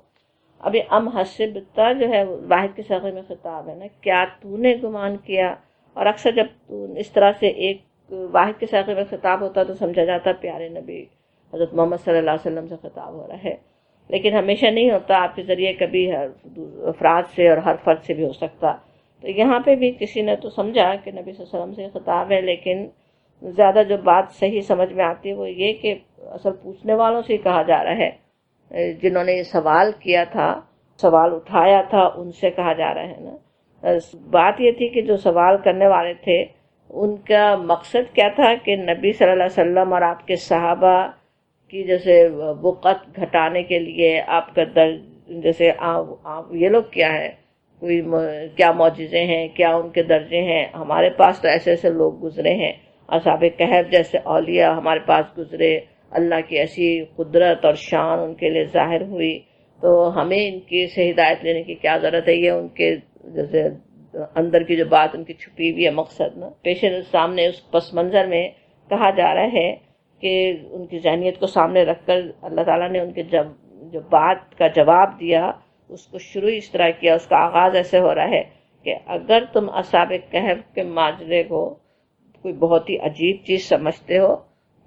ابھی ام حسبتا جو ہے واحد کے صیغے میں خطاب ہے نا، کیا تو نے گمان کیا، اور اکثر جب اس طرح سے ایک واحد کے صیغے میں خطاب ہوتا تو سمجھا جاتا پیارے نبی حضرت محمد صلی اللہ علیہ وسلم سے خطاب ہو رہا ہے، لیکن ہمیشہ نہیں ہوتا، آپ کے ذریعے کبھی ہر افراد سے اور ہر فرد سے بھی ہو سکتا۔ تو یہاں پہ بھی کسی نے تو سمجھا کہ نبی صلی اللہ علیہ وسلم سے خطاب ہے، لیکن زیادہ جو بات صحیح سمجھ میں آتی ہے وہ یہ کہ اصل پوچھنے والوں سے ہی کہا جا رہا ہے، جنہوں نے یہ سوال کیا تھا، سوال اٹھایا تھا، ان سے کہا جا رہا ہے نا۔ بات یہ تھی کہ جو سوال کرنے والے تھے ان کا مقصد کیا تھا کہ نبی صلی اللہ علیہ وسلم اور آپ کے صحابہ کی جیسے وقت گھٹانے کے لیے آپ کا جیسے یہ لوگ کیا ہے، کوئی کیا معجزے ہیں، کیا ان کے درجے ہیں، ہمارے پاس تو ایسے ایسے لوگ گزرے ہیں، اصحاب کہف جیسے اولیاء ہمارے پاس گزرے، اللہ کی ایسی قدرت اور شان ان کے لیے ظاہر ہوئی، تو ہمیں ان کی سے ہدایت لینے کی کیا ضرورت ہے۔ یہ ان کے جیسے اندر کی جو بات ان کی چھپی ہوئی ہے مقصد نا، پیش سامنے اس پس منظر میں کہا جا رہا ہے کہ ان کی ذہنیت کو سامنے رکھ کر اللہ تعالیٰ نے ان کے جو بات کا جواب دیا اس کو شروع اس طرح کیا، اس کا آغاز ایسے ہو رہا ہے کہ اگر تم اصحاب کہف کے ماجرے کو کوئی بہت ہی عجیب چیز سمجھتے ہو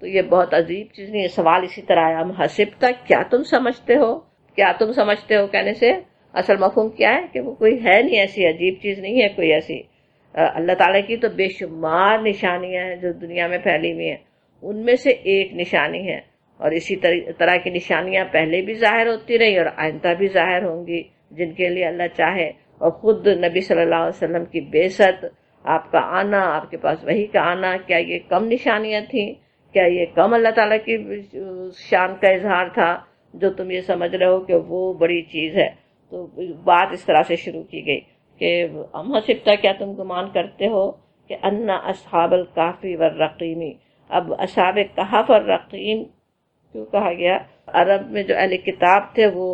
تو یہ بہت عجیب چیز نہیں ہے۔ سوال اسی طرح آیا، ہم حسبتا، کیا تم سمجھتے ہو، کیا تم سمجھتے ہو کہنے سے اصل مفہوم کیا ہے کہ وہ کوئی ہے نہیں، ایسی عجیب چیز نہیں ہے کوئی ایسی۔ اللہ تعالیٰ کی تو بے شمار نشانیاں ہیں جو دنیا میں پھیلی ہوئی ہیں، ان میں سے ایک نشانی ہے، اور اسی طرح کی نشانیاں پہلے بھی ظاہر ہوتی رہی اور آئندہ بھی ظاہر ہوں گی جن کے لیے اللہ چاہے۔ اور خود نبی صلی اللہ علیہ وسلم کی بعثت، آپ کا آنا، آپ کے پاس وحی کا آنا، کیا یہ کم نشانیاں تھیں؟ کیا یہ کم اللہ تعالیٰ کی شان کا اظہار تھا جو تم یہ سمجھ رہے ہو کہ وہ بڑی چیز ہے؟ تو بات اس طرح سے شروع کی گئی کہ ام حسبتا، کیا تم گمان کرتے ہو کہ انا اصحاب الکہفی والرقیمی۔ اب اصحاب کہف اور رقیم کیوں کہا گیا؟ عرب میں جو اہل کتاب تھے وہ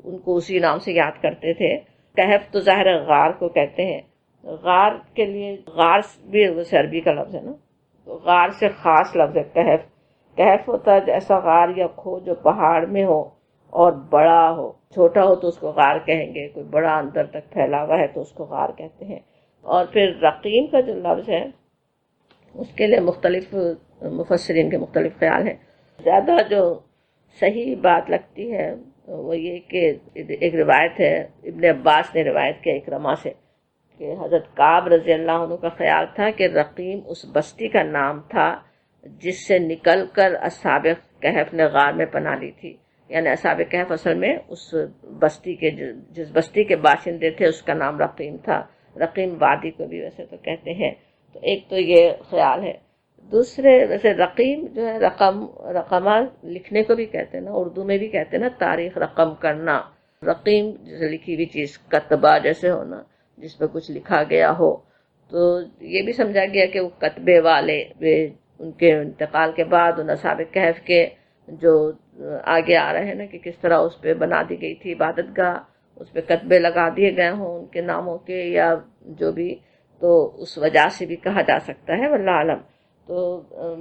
ان کو اسی نام سے یاد کرتے تھے۔ کہف تو ظاہر غار کو کہتے ہیں، غار کے لیے غار بھی وہ عربی کا لفظ ہے نا، تو غار سے خاص لفظ ہے کہف۔ کہف ہوتا ہے ایسا غار یا کھو جو پہاڑ میں ہو اور بڑا ہو، چھوٹا ہو تو اس کو غار کہیں گے، کوئی بڑا اندر تک پھیلا ہوا ہے تو اس کو غار کہتے ہیں۔ اور پھر رقیم کا جو لفظ ہے اس کے لیے مختلف مفسرین کے مختلف خیال ہیں۔ زیادہ جو صحیح بات لگتی ہے وہ یہ کہ ایک روایت ہے، ابن عباس نے روایت کیا اکرمہ سے کہ حضرت کعب رضی اللہ عنہ کا خیال تھا کہ رقیم اس بستی کا نام تھا جس سے نکل کر اصحاب کہف نے غار میں پناہ لی تھی، یعنی اصحاب کہف اصل میں اس بستی کے جس بستی کے باشندے تھے اس کا نام رقیم تھا۔ رقیم وادی کو بھی ویسے تو کہتے ہیں، تو ایک تو یہ خیال ہے۔ دوسرے ویسے رقیم جو ہے رقمہ لکھنے کو بھی کہتے ہیں نا، اردو میں بھی کہتے ہیں نا تاریخ رقم کرنا۔ رقیم جیسے لکھی ہوئی چیز، کتبہ جیسے ہونا جس پہ کچھ لکھا گیا ہو، تو یہ بھی سمجھا گیا کہ وہ کتبے والے ان کے انتقال کے بعد ان اصحاب کہف کے جو آگے آ رہے ہیں نا کہ کس طرح اس پہ بنا دی گئی تھی عبادت گاہ، اس پہ کتبے لگا دیے گئے ہوں ان کے ناموں کے یا جو بھی، تو اس وجہ سے بھی کہا جا سکتا ہے، واللہ عالم۔ تو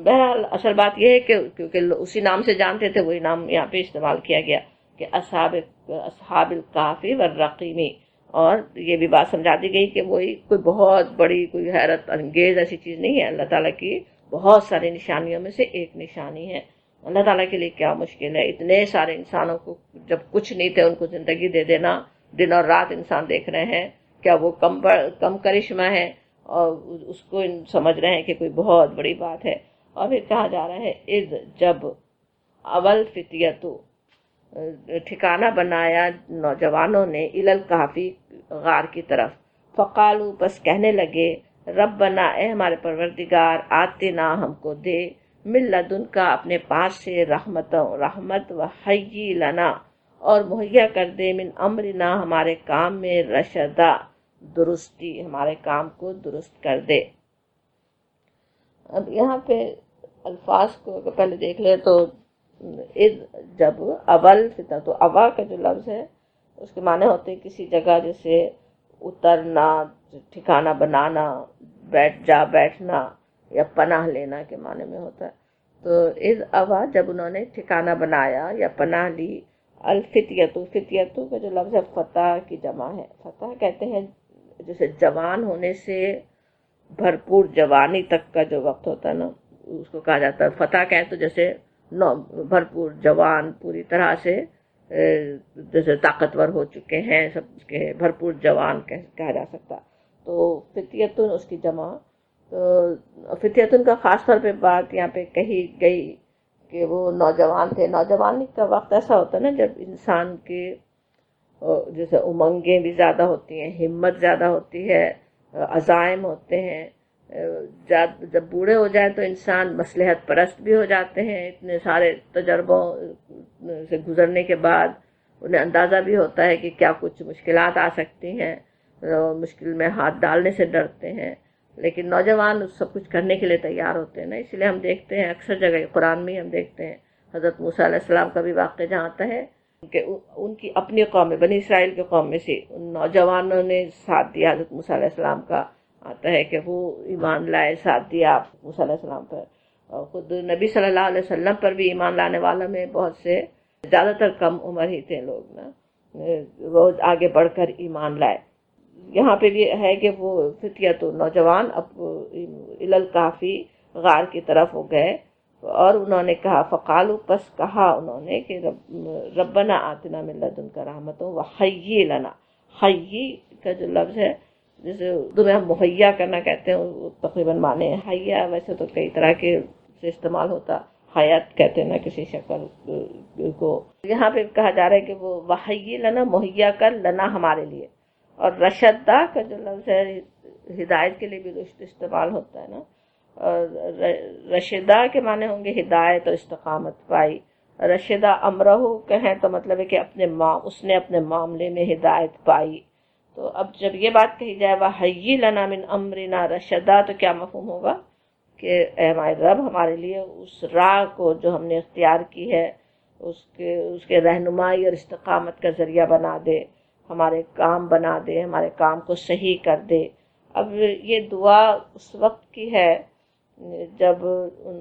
بہرحال اصل بات یہ ہے کہ کیونکہ اسی نام سے جانتے تھے، وہی نام یہاں پہ استعمال کیا گیا کہ اصحاب الکافی والرقیمی، اور یہ بھی بات سمجھا دی گئی کہ وہی کوئی بہت بڑی کوئی حیرت انگیز ایسی چیز نہیں ہے، اللہ تعالیٰ کی بہت ساری نشانیوں میں سے ایک نشانی ہے۔ اللہ تعالیٰ کے لیے کیا مشکل ہے، اتنے سارے انسانوں کو جب کچھ نہیں تھے ان کو زندگی دے دینا، دن اور رات انسان دیکھ رہے ہیں، کیا وہ کم کرشمہ ہے؟ اور اس کو سمجھ رہے ہیں کہ کوئی بہت بڑی بات ہے۔ اور پھر کہا جا رہا ہے اذ جب اول فتیتو ٹھکانہ بنایا نوجوانوں نے الکافی غار کی طرف، فقالو بس کہنے لگے ربنا اے ہمارے پروردگار آتنا ہم کو دے من لدن کا اپنے پاس سے رحمت و حیی لنا اور مہیا کر دے من امرنا ہمارے کام میں رشدا درستی، ہمارے کام کو درست کر دے۔ اب یہاں پہ الفاظ کو اگر پہلے دیکھ لیں تو جب اول فتنہ، تو اوا کا جو لفظ ہے اس کے معنی ہوتے ہیں کسی جگہ جیسے اترنا، ٹھکانہ بنانا، بیٹھنا یا پناہ لینا کے معنی میں ہوتا ہے۔ تو اذ اوا جب انہوں نے ٹھکانہ بنایا یا پناہ لی، فتیتو کا جو لفظ ہے فتح کی جمع ہے۔ فتح کہتے ہیں جیسے جوان ہونے سے بھرپور جوانی تک کا جو وقت ہوتا ہے نا، اس کو کہا جاتا ہے فتح۔ کہیں تو جیسے بھرپور جوان، پوری طرح سے جیسے طاقتور ہو چکے ہیں، سب کے بھرپور جوان کہا جا سکتا۔ تو فتیتن اس کی جمع، تو فتیتن کا خاص طور پہ بات یہاں پہ کہی گئی کہ وہ نوجوان تھے۔ نوجوانی کا وقت ایسا ہوتا ہے نا جب انسان کے جیسے امنگیں بھی زیادہ ہوتی ہیں، ہمت زیادہ ہوتی ہے، عزائم ہوتے ہیں۔ جب بوڑھے ہو جائیں تو انسان مصلحت پرست بھی ہو جاتے ہیں، اتنے سارے تجربوں سے گزرنے کے بعد انہیں اندازہ بھی ہوتا ہے کہ کیا کچھ مشکلات آ سکتی ہیں، مشکل میں ہاتھ ڈالنے سے ڈرتے ہیں، لیکن نوجوان سب کچھ کرنے کے لیے تیار ہوتے ہیں نا۔ اس لیے ہم دیکھتے ہیں اکثر جگہ قرآن میں ہم دیکھتے ہیں حضرت موسیٰ علیہ السلام کا بھی واقعہ جہاں آتا ہے کہ ان کی اپنی قوم میں، بنی اسرائیل کی قوم میں سے ان نوجوانوں نے ساتھ دیا حضرت موسیٰ علیہ السلام کا، آتا ہے کہ وہ ایمان لائے، ساتھ دیا موسیٰ علیہ السلام پر، اور خود نبی صلی اللہ علیہ وسلم پر بھی ایمان لانے والوں میں بہت سے، زیادہ تر کم عمر ہی تھے لوگ نا، وہ آگے بڑھ کر ایمان لائے۔ یہاں پہ بھی ہے کہ وہ فتیت نوجوان اب الکافی غار کی طرف ہو گئے، اور انہوں نے کہا فقالو پس کہا انہوں نے کہ ربنا آتنا من لدنک رحمت و حیی لنا۔ حیی کا جو لفظ ہے جیسے اردو میں ہم مہیا کرنا کہتے ہیں، وہ تقریباً معنی ہے حیا، ویسے تو کئی طرح کے سے استعمال ہوتا، حیات کہتے ہیں نا کسی شکل کو۔ یہاں پہ کہا جا رہا ہے کہ وہ وحی لنا، مہیا کر لنا ہمارے لیے۔ اور رشدہ کا جو لفظ ہے ہدایت کے لیے بھی رشد استعمال ہوتا ہے نا، اور رشدہ کے معنی ہوں گے ہدایت اور استقامت پائی۔ رشدہ امرہ کہیں تو مطلب ہے کہ اس نے اپنے معاملے میں ہدایت پائی۔ تو اب جب یہ بات کہی جائے وَحَيِّ لَنَا مِنْ أَمْرِنَا رَشَدًا، تو کیا مفہوم ہوگا کہ اے ہمارے رب ہمارے لیے اس راہ کو جو ہم نے اختیار کی ہے اس کے رہنمائی اور استقامت کا ذریعہ بنا دے، ہمارے کام بنا دے، ہمارے کام کو صحیح کر دے۔ اب یہ دعا اس وقت کی ہے جب ان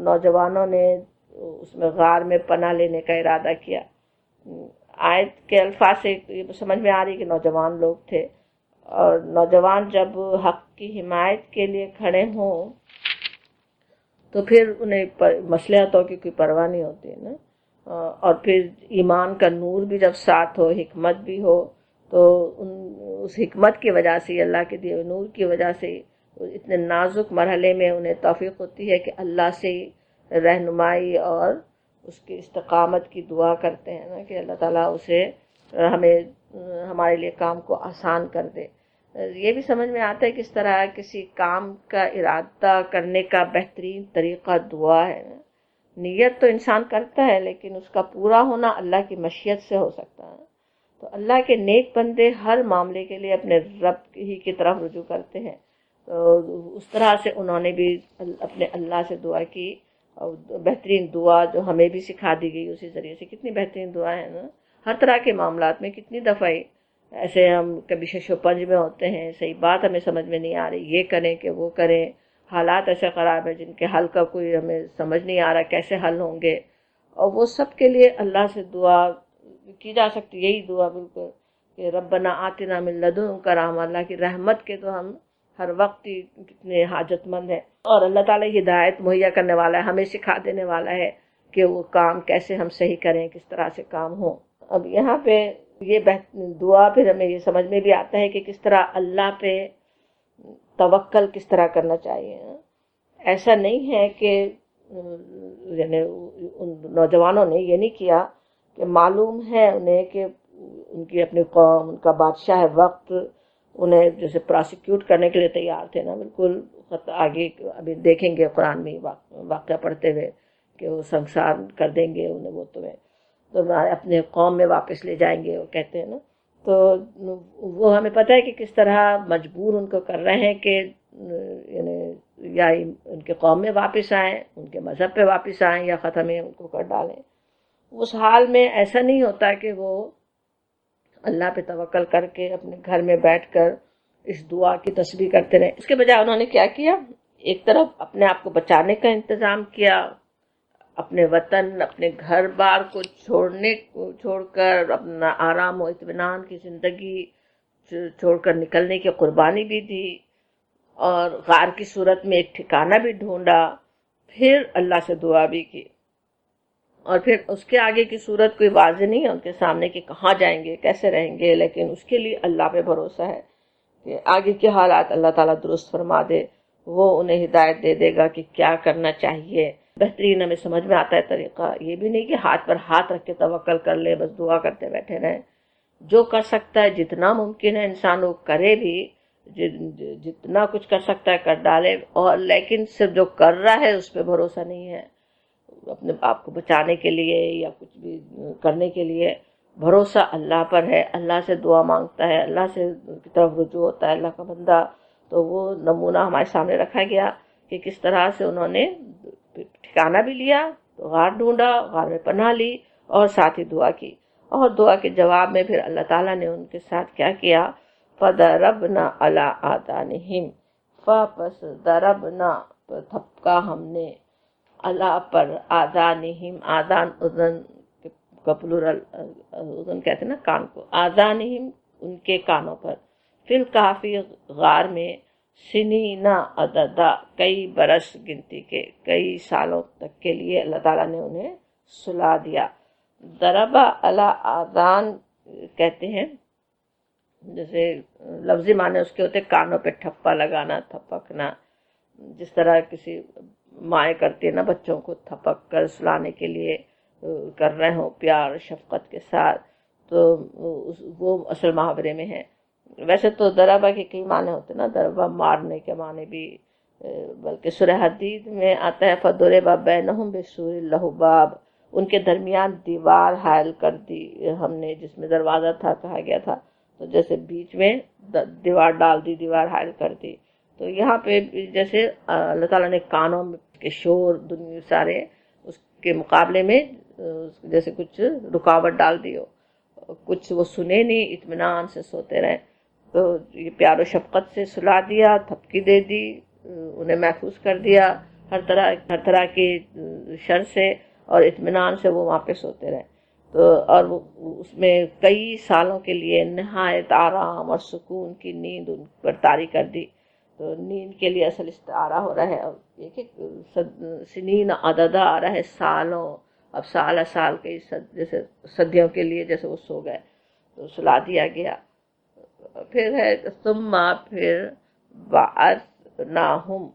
نوجوانوں نے اس میں غار میں پناہ لینے کا ارادہ کیا۔ آیت کے الفاظ سے یہ سمجھ میں آ رہی کہ نوجوان لوگ تھے، اور نوجوان جب حق کی حمایت کے لیے کھڑے ہوں تو پھر انہیں مصلحتوں کی کوئی پرواہ نہیں ہوتی ہے نا، اور پھر ایمان کا نور بھی جب ساتھ ہو، حکمت بھی ہو، تو اس حکمت کی وجہ سے، اللہ کے دیے نور کی وجہ سے اتنے نازک مرحلے میں انہیں توفیق ہوتی ہے کہ اللہ سے رہنمائی اور اس کی استقامت کی دعا کرتے ہیں نا کہ اللہ تعالیٰ اسے ہمارے لیے کام کو آسان کر دے۔ یہ بھی سمجھ میں آتا ہے کس طرح کسی کام کا ارادہ کرنے کا بہترین طریقہ دعا ہے نا۔ نیت تو انسان کرتا ہے لیکن اس کا پورا ہونا اللہ کی مشیت سے ہو سکتا ہے۔ تو اللہ کے نیک بندے ہر معاملے کے لیے اپنے رب ہی کی طرف رجوع کرتے ہیں، تو اس طرح سے انہوں نے بھی اپنے اللہ سے دعا کی، اور بہترین دعا جو ہمیں بھی سکھا دی گئی اسی ذریعے سے. کتنی بہترین دعا ہے نا، ہر طرح کے معاملات میں. کتنی دفعہ ایسے ہم کبھی شش و پنج میں ہوتے ہیں، صحیح بات ہمیں سمجھ میں نہیں آ رہی، یہ کریں کہ وہ کریں، حالات ایسے خراب ہیں جن کے حل کا کوئی ہمیں سمجھ نہیں آ رہا کیسے حل ہوں گے، اور وہ سب کے لیے اللہ سے دعا کی جا سکتی. یہی دعا بالکل کہ ربنا آتنا من لدنک رحمۃ، اللہ کی رحمت کے تو ہم ہر وقت ہی کتنے حاجت مند ہیں، اور اللہ تعالیٰ ہدایت مہیا کرنے والا ہے، ہمیں سکھا دینے والا ہے کہ وہ کام کیسے ہم صحیح کریں، کس طرح سے کام ہو. اب یہاں پہ یہ دعا پھر ہمیں یہ سمجھ میں بھی آتا ہے کہ کس طرح اللہ پہ توکل کس طرح کرنا چاہیے. ایسا نہیں ہے کہ یعنی ان نوجوانوں نے یہ نہیں کیا کہ معلوم ہے انہیں کہ ان کی اپنی قوم، ان کا بادشاہ وقت انہیں جیسے پراسیکیوٹ کرنے کے لیے تیار تھے نا، بالکل آگے ابھی دیکھیں گے قرآن میں واقعہ پڑھتے ہوئے کہ وہ سنسار کر دیں گے انہیں، وہ تو اپنے قوم میں واپس لے جائیں گے، وہ کہتے ہیں نا. تو وہ ہمیں پتہ ہے کہ کس طرح مجبور ان کو کر رہے ہیں کہ یعنی یا ان کے قوم میں واپس آئیں، ان کے مذہب پہ واپس آئیں، یا ختم ان کو کر ڈالیں. اس حال میں ایسا نہیں ہوتا کہ وہ اللہ پہ توکل کر کے اپنے گھر میں بیٹھ کر اس دعا کی تسبیح کرتے رہے. اس کے بجائے انہوں نے کیا کیا، ایک طرف اپنے آپ کو بچانے کا انتظام کیا، اپنے وطن، اپنے گھر بار کو چھوڑ کر اپنا آرام و اطمینان کی زندگی چھوڑ کر نکلنے کی قربانی بھی دی، اور غار کی صورت میں ایک ٹھکانہ بھی ڈھونڈا، پھر اللہ سے دعا بھی کی. اور پھر اس کے آگے کی صورت کوئی واضح نہیں ہے ان کے سامنے کہ کہاں جائیں گے، کیسے رہیں گے، لیکن اس کے لیے اللہ پہ بھروسہ ہے کہ آگے کے حالات اللہ تعالیٰ درست فرما دے، وہ انہیں ہدایت دے دے گا کہ کیا کرنا چاہیے. بہترین ہمیں سمجھ میں آتا ہے طریقہ. یہ بھی نہیں کہ ہاتھ پر ہاتھ رکھ کے توکل کر لے، بس دعا کرتے بیٹھے رہیں. جو کر سکتا ہے، جتنا ممکن ہے انسان وہ کرے بھی، جتنا کچھ کر سکتا ہے کر ڈالے، اور لیکن صرف جو کر رہا ہے اس پہ بھروسہ نہیں ہے. اپنے آپ کو بچانے کے لیے یا کچھ بھی کرنے کے لیے بھروسہ اللہ پر ہے، اللہ سے دعا مانگتا ہے، اللہ سے کی طرف رجوع ہوتا ہے اللہ کا بندہ. تو وہ نمونہ ہمارے سامنے رکھا گیا کہ کس طرح سے انہوں نے ٹھکانہ بھی لیا، غار ڈھونڈا، غار میں پناہ لی، اور ساتھ ہی دعا کی. اور دعا کے جواب میں پھر اللہ تعالیٰ نے ان کے ساتھ کیا کیا، فَضَرَبْنَا عَلَىٰ آذَانِهِمْ، پس ضربنا تھپکا ہم نے، اللہ پر، آذانہم، آذان اذن کا پلورل، اذن کہتے ہیں نا کان کو، آذانہم ان کے کانوں پر، فی الکافی غار میں، سنینا عددا کئی برس گنتی کے، کئی سالوں تک کے لیے اللہ تعالیٰ نے انہیں سلا دیا. ضربہ علی آذان کہتے ہیں، جیسے لفظی معنی اس کے ہوتے کانوں پہ ٹھپا لگانا، تھپکنا، جس طرح کسی مائیں کرتی ہے نا بچوں کو تھپک کر سلانے کے لیے کر رہے ہوں پیار شفقت کے ساتھ، تو وہ اصل محاورے میں ہے. ویسے تو ضربہ کے کئی معنی ہوتے ہیں نا، ضربہ مارنے کے معنی بھی، بلکہ سورہ حدید میں آتا ہے فَضُرِبَ بَيْنَهُمْ بِسُورٍ لَهُ بَابٌ، ان کے درمیان دیوار حائل کر دی ہم نے، جس میں دروازہ تھا کہا گیا تھا، تو جیسے بیچ میں دیوار ڈال دی، دیوار حائل کر دی. تو یہاں پہ جیسے اللہ تعالیٰ نے کانوں کے شور دنیا سارے اس کے مقابلے میں جیسے کچھ رکاوٹ ڈال دی ہو، کچھ وہ سنے نہیں، اطمینان سے سوتے رہے. تو یہ پیار و شفقت سے سلا دیا، تھپکی دے دی، انہیں محفوظ کر دیا ہر طرح کی شر سے، اور اطمینان سے وہ وہاں پہ سوتے رہے. تو اور وہ اس میں کئی سالوں کے لیے نہایت آرام اور سکون کی نیند ان پر طاری کر دی. تو نیند کے لیے اصل استعارہ ہو رہا ہے، اور یہ کہ سنین عددہ آ رہا ہے سالوں، اب سال کے جیسے صدیوں کے لیے جیسے وہ سو گئے، تو سلا دیا گیا. پھر ہے ثم، پھر بعثناہم،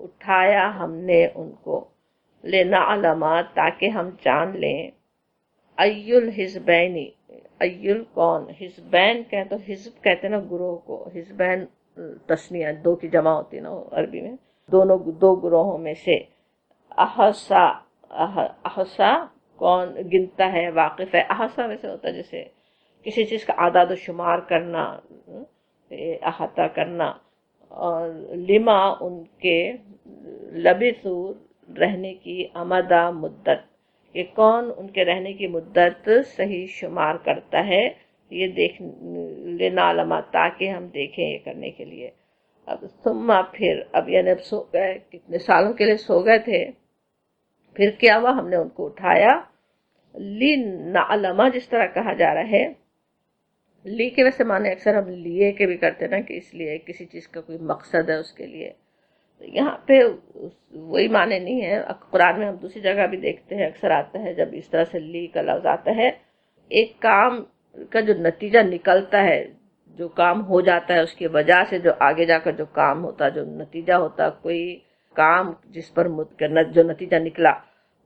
اٹھایا ہم نے ان کو، لنعلم، تاکہ ہم جان لیں، ای الحزبین، ایل کون، حزبین کہیں تو حزب کہتے ہیں نا گروہ کو، حزبین تسنیہ دو کی جمع ہوتی ہے نا عربی میں، دو گروہوں میں سے، احسا، احسا کون گنتا ہے، واقف ہے. احسا ویسے ہوتا ہے جیسے کسی چیز کا اعداد و شمار کرنا، احاطہ کرنا، اور لما ان کے لبثو رہنے کی امدہ مدت، کہ کون ان کے رہنے کی مدت صحیح شمار کرتا ہے، یہ دیکھ لنعلم، تاکہ ہم دیکھیں یہ کرنے کے لیے۔ اب ثم پھر، اب یعنی اب سو گئے، کتنے سالوں کے لیے سو گئے تھے، پھر کیا ہوا، ہم نے ان کو اٹھایا، لنعلم جس طرح کہا جا رہا ہے، لی کے ویسے معنی اکثر ہم لیے کے بھی کرتے نا، کہ اس لیے کسی چیز کا کوئی مقصد ہے اس کے لیے، یہاں پہ وہی معنی نہیں ہے۔ قرآن میں ہم دوسری جگہ بھی دیکھتے ہیں، اکثر آتا ہے جب اس طرح سے لی کا لفظ آتا ہے، ایک کام کا جو نتیجہ نکلتا ہے، جو کام ہو جاتا ہے اس کی وجہ سے جو آگے جا کر جو کام ہوتا ہے، جو نتیجہ ہوتا ہے، کوئی کام جس پر جو نتیجہ نکلا،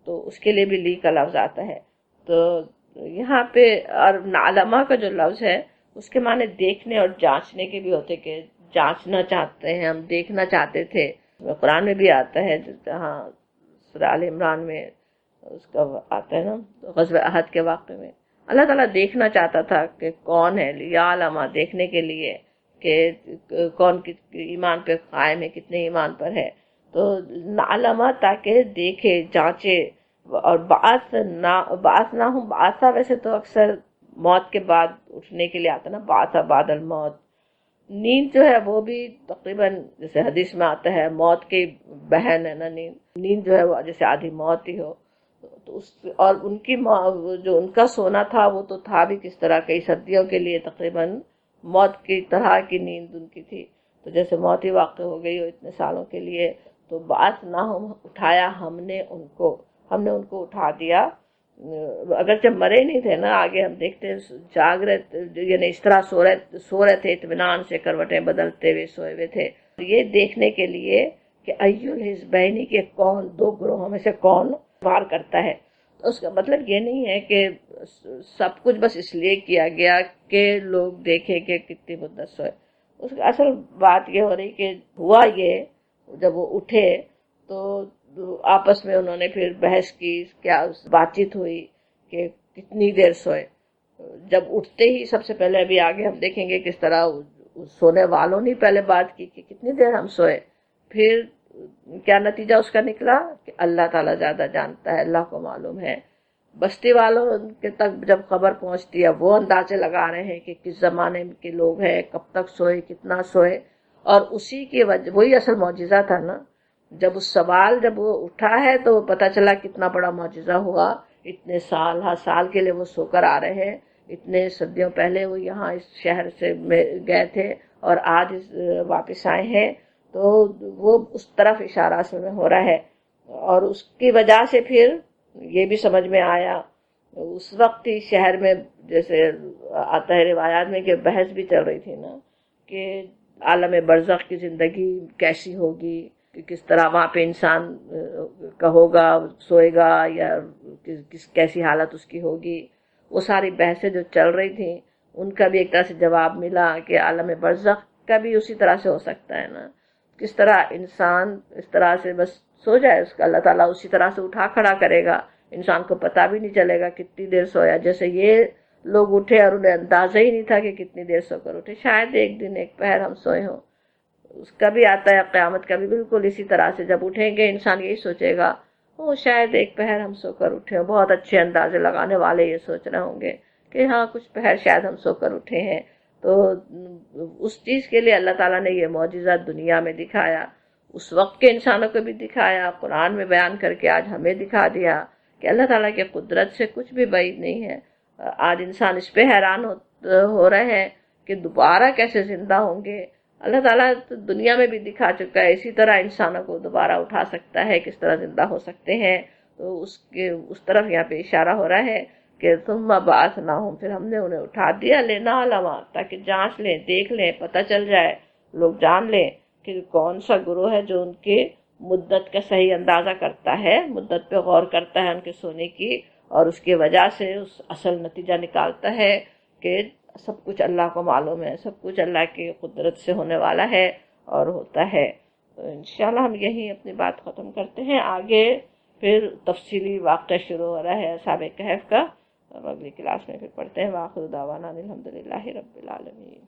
تو اس کے لیے بھی لی کا لفظ آتا ہے۔ تو یہاں پہ اور نعلمہ کا جو لفظ ہے اس کے معنی دیکھنے اور جانچنے کے بھی ہوتے، کہ جانچنا چاہتے ہیں ہم، دیکھنا چاہتے تھے۔ قرآن میں بھی آتا ہے، ہاں سورہ آل عمران میں اس کا آتا ہے نا، غزوہ احد کے واقعے میں اللہ تعالیٰ دیکھنا چاہتا تھا کہ کون ہے، لیعلم دیکھنے کے لیے کہ کون ایمان پہ قائم ہے، کتنے ایمان پر ہے، تو نعلم تاکہ دیکھے جانچے۔ اور بعثنا ہوں، بعثا ویسے تو اکثر موت کے بعد اٹھنے کے لیے آتا نا، بعثا بعد الموت۔ نیند جو ہے وہ بھی تقریباً جیسے حدیث میں آتا ہے موت کی بہن ہے نا نیند جو ہے وہ جیسے آدھی موت ہی ہو، تو اس اور ان کی جو ان کا سونا تھا وہ تو تھا بھی کس طرح، کئی صدیوں کے لیے تقریباً موت کی طرح کی نیند ان کی تھی، تو جیسے موت ہی واقع ہو گئی ہو اتنے سالوں کے لیے۔ تو بعث نہ ہم، اٹھایا ہم نے ان کو اٹھا دیا، اگرچہ مرے نہیں تھے نا، آگے ہم دیکھتے ہیں جاگ رہے، یعنی اس طرح سو رہے تھے اطمینان سے، کروٹیں بدلتے ہوئے سوئے ہوئے تھے، یہ دیکھنے کے لیے کہ ایو الحزبین کے کون، دو گروہوں میں سے کون وار کرتا ہے۔ تو اس کا مطلب یہ نہیں ہے کہ سب کچھ بس اس لیے کیا گیا کہ لوگ دیکھیں کہ کتنی مدت سوئے، اس کا اصل بات یہ ہو رہی کہ ہوا یہ، جب وہ اٹھے تو آپس میں انہوں نے پھر بحث کی، کیا بات چیت ہوئی کہ کتنی دیر سوئے۔ جب اٹھتے ہی سب سے پہلے ابھی آگے ہم دیکھیں گے کس طرح سونے والوں نے پہلے بات کی کہ کتنی دیر ہم سوئے، پھر کیا نتیجہ اس کا نکلا کہ اللہ تعالیٰ زیادہ جانتا ہے، اللہ کو معلوم ہے۔ بستی والوں کے تک جب خبر پہنچتی ہے وہ اندازے لگا رہے ہیں کہ کس زمانے کے لوگ ہیں، کب تک سوئے، کتنا سوئے، اور اسی کی وجہ وہی اصل معجزہ تھا نا، جب اس سوال جب وہ اٹھا ہے تو پتہ چلا کتنا بڑا معجزہ ہوا، اتنے سال کے لیے وہ سو کر آ رہے ہیں، اتنے صدیوں پہلے وہ یہاں اس شہر سے گئے تھے اور آج واپس آئے ہیں، تو وہ اس طرف اشارہ اصل میں ہو رہا ہے۔ اور اس کی وجہ سے پھر یہ بھی سمجھ میں آیا، اس وقت ہی شہر میں جیسے آتا ہے روایات میں کہ بحث بھی چل رہی تھی نا کہ عالم برزخ کی زندگی کیسی ہوگی، کہ کس طرح وہاں پہ انسان کا ہوگا، سوئے گا، یا کیسی حالت اس کی ہوگی، وہ ساری بحثیں جو چل رہی تھیں ان کا بھی ایک طرح سے جواب ملا کہ عالم برزخ کا بھی اسی طرح سے ہو سکتا ہے نا، کس طرح انسان اس طرح سے بس سو جائے، اس کا اللہ تعالیٰ اسی طرح سے اٹھا کھڑا کرے گا، انسان کو پتہ بھی نہیں چلے گا کتنی دیر سویا، جیسے یہ لوگ اٹھے اور انہیں اندازہ ہی نہیں تھا کہ کتنی دیر سو کر اٹھے، شاید ایک دن ایک پہر ہم سوئے ہوں۔ اس کا بھی آتا ہے قیامت کا بھی بالکل اسی طرح سے، جب اٹھیں گے انسان یہی سوچے گا وہ شاید ایک پہر ہم سو کر اٹھے، بہت اچھے اندازے لگانے والے یہ سوچ رہے ہوں گے کہ ہاں کچھ پہر شاید ہم سو کر اٹھے ہیں۔ تو اس چیز کے لیے اللہ تعالیٰ نے یہ معجزہ دنیا میں دکھایا، اس وقت کے انسانوں کو بھی دکھایا، قرآن میں بیان کر کے آج ہمیں دکھا دیا کہ اللہ تعالیٰ کی قدرت سے کچھ بھی بعید نہیں ہے۔ آج انسان اس پہ حیران ہو رہے ہیں کہ دوبارہ کیسے زندہ ہوں گے، اللہ تعالیٰ تو دنیا میں بھی دکھا چکا ہے، اسی طرح انسانوں کو دوبارہ اٹھا سکتا ہے، کس طرح زندہ ہو سکتے ہیں، تو اس طرف یہاں پہ اشارہ ہو رہا ہے کہ ثم بعثناہم، پھر ہم نے انہیں اٹھا دیا، لنعلم تاکہ جانچ لیں، دیکھ لیں، پتہ چل جائے، لوگ جان لیں کہ کون سا گروہ ہے جو ان کی مدت کا صحیح اندازہ کرتا ہے، مدت پہ غور کرتا ہے ان کے سونے کی، اور اس کی وجہ سے اس اصل نتیجہ نکالتا ہے کہ سب کچھ اللہ کو معلوم ہے، سب کچھ اللہ کی قدرت سے ہونے والا ہے اور ہوتا ہے۔ تو انشاءاللہ ہم یہیں اپنی بات ختم کرتے ہیں، آگے پھر تفصیلی واقعہ شروع ہو رہا ہے اصحاب کہف کا، اور اگلی کلاس میں پھر پڑھتے ہیں۔ وآخر دعوانا الحمدللہ رب العالمین۔